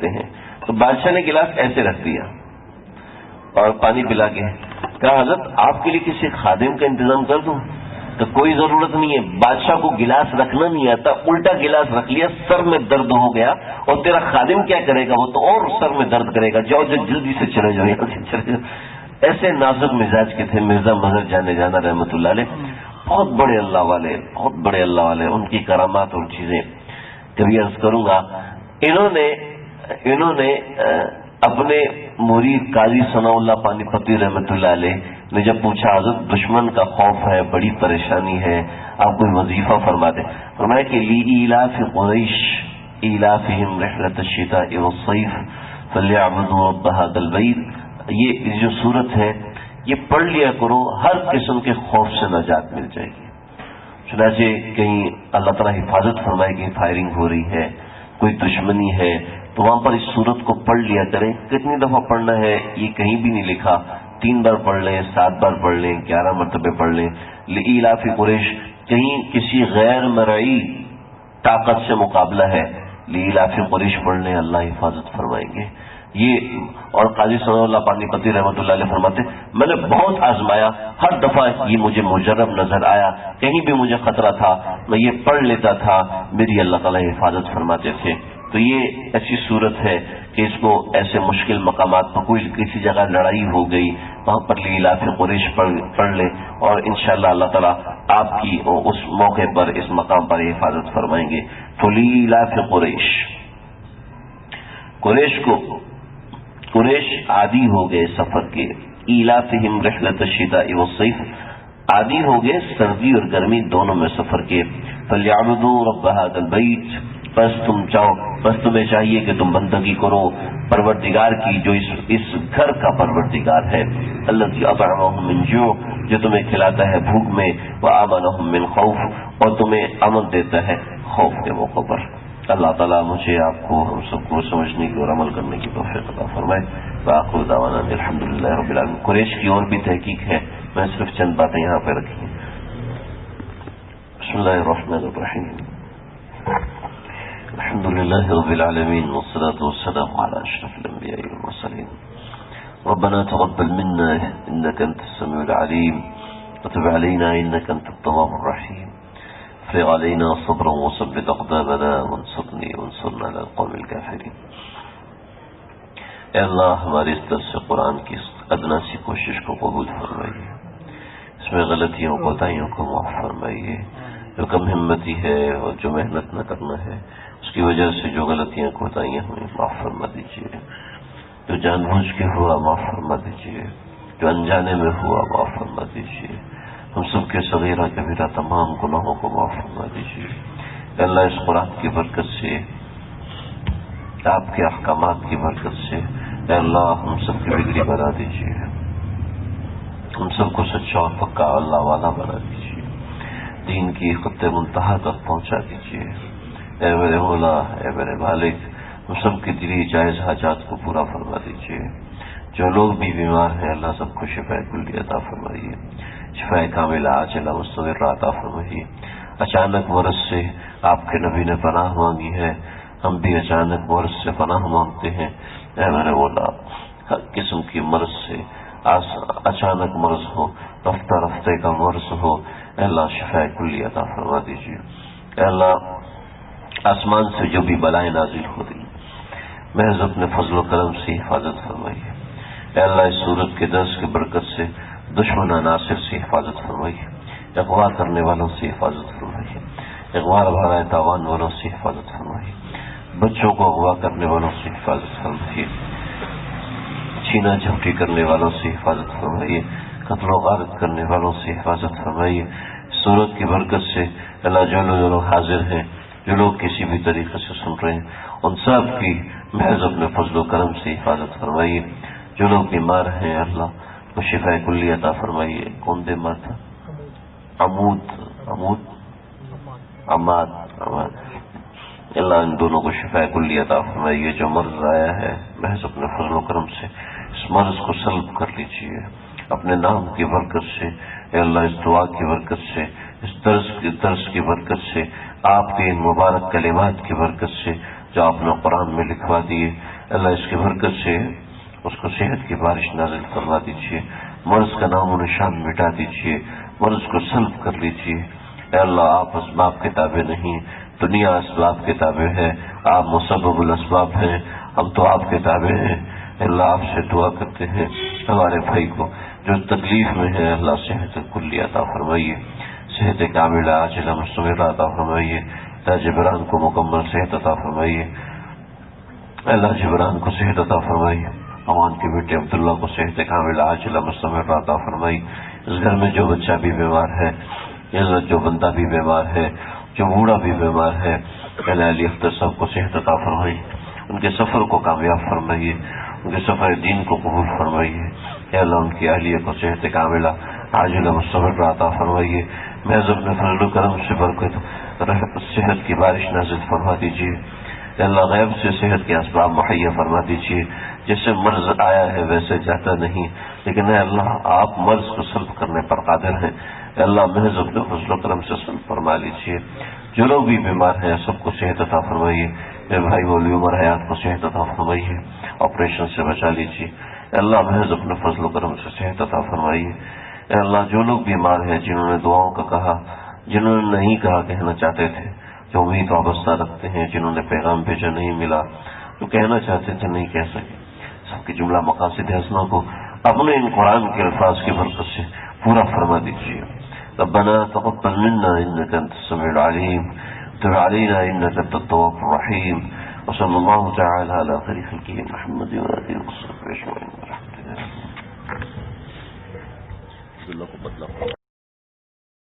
ہیں، تو بادشاہ نے گلاس ایسے رکھ دیا اور پانی پلا کے کہا حضرت آپ کے لیے کسی خادم کا انتظام کر دوں؟ تو کوئی ضرورت نہیں ہے. بادشاہ کو گلاس رکھنا نہیں آتا، الٹا گلاس رکھ لیا، سر میں درد ہو گیا، اور تیرا خادم کیا کرے گا، وہ تو اور سر میں درد کرے گا، جاؤ جلدی سے چلے جاؤ یہاں سے چلے جاؤ. ایسے نازک مزاج کے تھے مرزا مظہر جانے جانا رحمۃ اللہ علیہ. بہت بڑے اللہ والے، ان کی کرامات اور چیزیں کبھی عرض کروں گا. انہوں نے اپنے مرید قاضی ثناء اللہ پانی پتی رحمۃ اللہ علیہ نے جب پوچھا حضرت دشمن کا خوف ہے، بڑی پریشانی ہے، آپ کوئی وظیفہ فرما دیں. فرمایا کہ لإیلاف قریش ایلافہم رحلۃ الشتاء والصیف فلیعبدوا رب ھذا البیت. یہ جو صورت ہے یہ پڑھ لیا کرو، ہر قسم کے خوف سے نجات مل جائے گی۔ چنانچہ کہیں اللہ تعالیٰ حفاظت فرمائے، کہیں فائرنگ ہو رہی ہے، کوئی دشمنی ہے، تو وہاں پر اس صورت کو پڑھ لیا کریں۔ کتنی دفعہ پڑھنا ہے یہ کہیں بھی نہیں لکھا، 3 بار پڑھ لیں، 7 بار پڑھ لیں، 11 مرتبہ پڑھ لیں۔ لإیلاف قریش، کہیں کسی غیر مرئی طاقت سے مقابلہ ہے، لإیلاف قریش پڑھ لیں، اللہ حفاظت فرمائیں گے۔ یہ اور قاضی ثناء اللہ پانی پتی رحمۃ اللہ علیہ فرماتے، میں نے بہت آزمایا، ہر دفعہ یہ مجھے مجرب نظر آیا، کہیں بھی مجھے خطرہ تھا میں یہ پڑھ لیتا تھا، میری اللہ تعالیٰ حفاظت فرماتے تھے۔ تو یہ ایسی صورت ہے کہ اس کو ایسے مشکل مقامات پر، کوئی کسی جگہ لڑائی ہو گئی وہاں پر لإیلاف قریش پڑھ لیں، اور انشاءاللہ اللہ تعالیٰ آپ کی اس موقع پر، اس مقام پر حفاظت فرمائیں گے۔ تو لإیلاف قریش عادی ہو گئے سفر کے، ایلافہم رحلۃ الشتاء والصیف، عادی ہو گئے سردی اور گرمی دونوں میں سفر کے۔ فلیعبدوا رب ھذا البیت، بس تمہیں چاہیے کہ تم بندگی کرو پروردگار کی جو اس گھر کا پروردگار ہے، الذی اطعمہم من جوع، جو تمہیں کھلاتا ہے بھوک میں، وآمنہم من خوف، اور تمہیں امن دیتا ہے خوف کے موقع پر۔ اللہ تعالیٰ مجھے، آپ کو، ہم سب کو سمجھنے کی اور عمل کرنے کی توفیق عطا فرمائے۔ وآخر دعوانا الحمدللہ رب العالمین۔ قریش کی اور بھی تحقیق ہے، میں صرف چند باتیں یہاں پہ رکھی ہیں۔ بسم اللہ الرحمن الرحیم، الحمد للہ رب العالمین، والصلاة والسلام على اشرف الانبیاء والمرسلین۔ ربنا تقبل منا انك انت السميع العليم وتب علينا انك انت التواب الرحيم، افرغ علينا صبرا وثبت اقدامنا وانصرنا على القوم الكافرين۔ اے اللہ، ہمارے اس درس قرآن کی ادنا سی کوشش کو قبول فرمائیے، اس میں غلطیوں کوتاہیوں کو معاف فرمائیے، جو کم ہمتی ہے اور جو محنت نہ کرنا ہے اس کی وجہ سے جو غلطیاں کوتاہیاں ہوئیں معاف فرما دیجیے، جو جان بوجھ کے ہوا معاف فرما دیجیے، جو انجانے میں ہوا معاف فرما دیجیے، ہم سب کے صغیرہ کبیرہ تمام گناہوں کو معاف فرما دیجیے۔ اے اللہ، اس قرآن کی برکت سے، آپ کے احکامات کی برکت سے، اے اللہ ہم سب کی بگڑی بنا دیجیے، ہم سب کو سچا اور پکا اللہ والا بنا دیجیے، دین کی خط منتہا تک پہنچا دیجیے۔ اے میرے مولا، اے میرے مالک، ہم سب کی دلی جائز حاجات کو پورا فرما دیجیے۔ جو لوگ بھی بیمار ہیں اللہ سب کو شفاء کلی عطا فرمائیے، شفاء کاملہ عاجلہ مستمرہ عطا فرمائیے۔ اچانک مرض سے آپ کے نبی نے پناہ مانگی ہے، ہم بھی اچانک مرض سے پناہ مانگتے ہیں۔ اے میرے مولا، ہر قسم کی مرض سے، اچانک مرض ہو، رفتہ رفتہ کا مرض ہو، اے اللہ شفاء کلی عطا فرما دیجیے۔ اے اللہ، آسمان سے جو بھی بلائیں نازل ہو رہی محض اپنے فضل و کرم سے حفاظت فرمائیے۔ اے اللہ، اس صورت کے درس کی برکت سے دشمن عناصر سے حفاظت فرمائیے، اغوا کرنے والوں سے حفاظت فرمائیے، اغوا بھرائے تاوان والوں سے حفاظت فرمائیے، بچوں کو اغوا کرنے والوں سے حفاظت فرمائیے، چھینا جھپٹی کرنے والوں سے حفاظت فرمائیے، قتل و غارت کرنے والوں سے حفاظت فرمائیے۔ صورت کی برکت سے اللہ، جو لوگ حاضر ہیں، جو لوگ کسی بھی طریقے سے سن رہے ہیں، ان سب کی محض اپنے فضل و کرم سے حفاظت فرمائیے۔ جو لوگ بیمار ہیں اللہ، وہ شفاء کلی عطا فرمائیے۔ کون بیمار تھا؟ عماد اللہ، ان دونوں کو شفاء کلی عطا فرمائیے۔ جو مرض آیا ہے محض اپنے فضل و کرم سے اس مرض کو سلب کر لیجیے، اپنے نام کی برکت سے، اے اللہ اس دعا کی برکت سے، اس درس کی برکت سے، آپ کے ان مبارک کلمات کی برکت سے جو آپ نے قرآن میں لکھوا دیے، اللہ اس کی برکت سے اس کو صحت کی بارش نازل فرما دیجیے، مرض کا نام و نشان مٹا دیجیے، مرض کو سلب کر لیجیے۔ اے اللہ، آپ اسباب کے تابع نہیں، دنیا اسباب کے تابع ہے، آپ مسبب الاسباب ہیں، ہم تو آپ کے تابع ہیں۔ اللہ، آپ سے دعا کرتے ہیں ہمارے بھائی کو جو تکلیف میں ہے، اللہ صحت کلی عطا فرمائیے، صحت کاملہ عاجلہ مستمرہ عطا فرمائیے۔ جبران کو مکمل صحت عطا فرمائیے، اللہ جبران کو صحت عطا فرمائیے۔ امان کے بیٹے عبداللہ کو صحت کاملہ عاجلہ مستمرہ عطا فرمائیے۔ اس گھر میں جو بچہ بھی بیمار ہے، جو بندہ بھی بیمار ہے، جو بوڑھا بھی بیمار ہے، اللہ علی اختر صاحب کو صحت عطا فرمائیے، ان کے سفر کو کامیاب فرمائیے، ان کے سفر دین کو قبول فرمائیے۔ یا اللہ ان کی اہلیہ کو صحت کاملہ عاجل مستمر عطا فرمائیے، محض اپنے فضل و کرم سے برکت صحت کی بارش نازل فرما دیجیے، یا اللہ غیب سے صحت کے اسباب مہیا فرما دیجیے، جیسے مرض آیا ہے ویسے جاتا نہیں، لیکن اے اللہ آپ مرض کو سلب کرنے پر قادر ہیں، اے اللہ محض اپنے فضل و کرم سے سلب فرما لیجیے، جو لوگ بھی بیمار ہیں سب کو صحت عطا فرمائیے، میرے بھائی مولی عمر حیات کو صحت عطا فرمائیے، آپریشن سے بچا لیجیے، اے اللہ محض اپنے فضل و کرم سے صحت عطا فرمائیے، اے اللہ جو لوگ بیمار ہیں جنہوں نے دعاؤں کا کہا، جنہوں نے نہیں کہا کہنا چاہتے تھے، جو امید وابستہ رکھتے ہیں، جنہوں نے پیغام بھیجا نہیں ملا، جو کہنا چاہتے تھے نہیں کہہ سکے، سب کے جملہ مقاصد حسنہ کو اپنے ان قرآن کے الفاظ کی برکت سے پورا فرما دیجیے۔ ربنا تقبل منا انك انت السميع العليم وتب علينا انك انت التواب الرحيم وصلى الله تعالى على خير خلقه محمد وآله وصحبه اجمعين.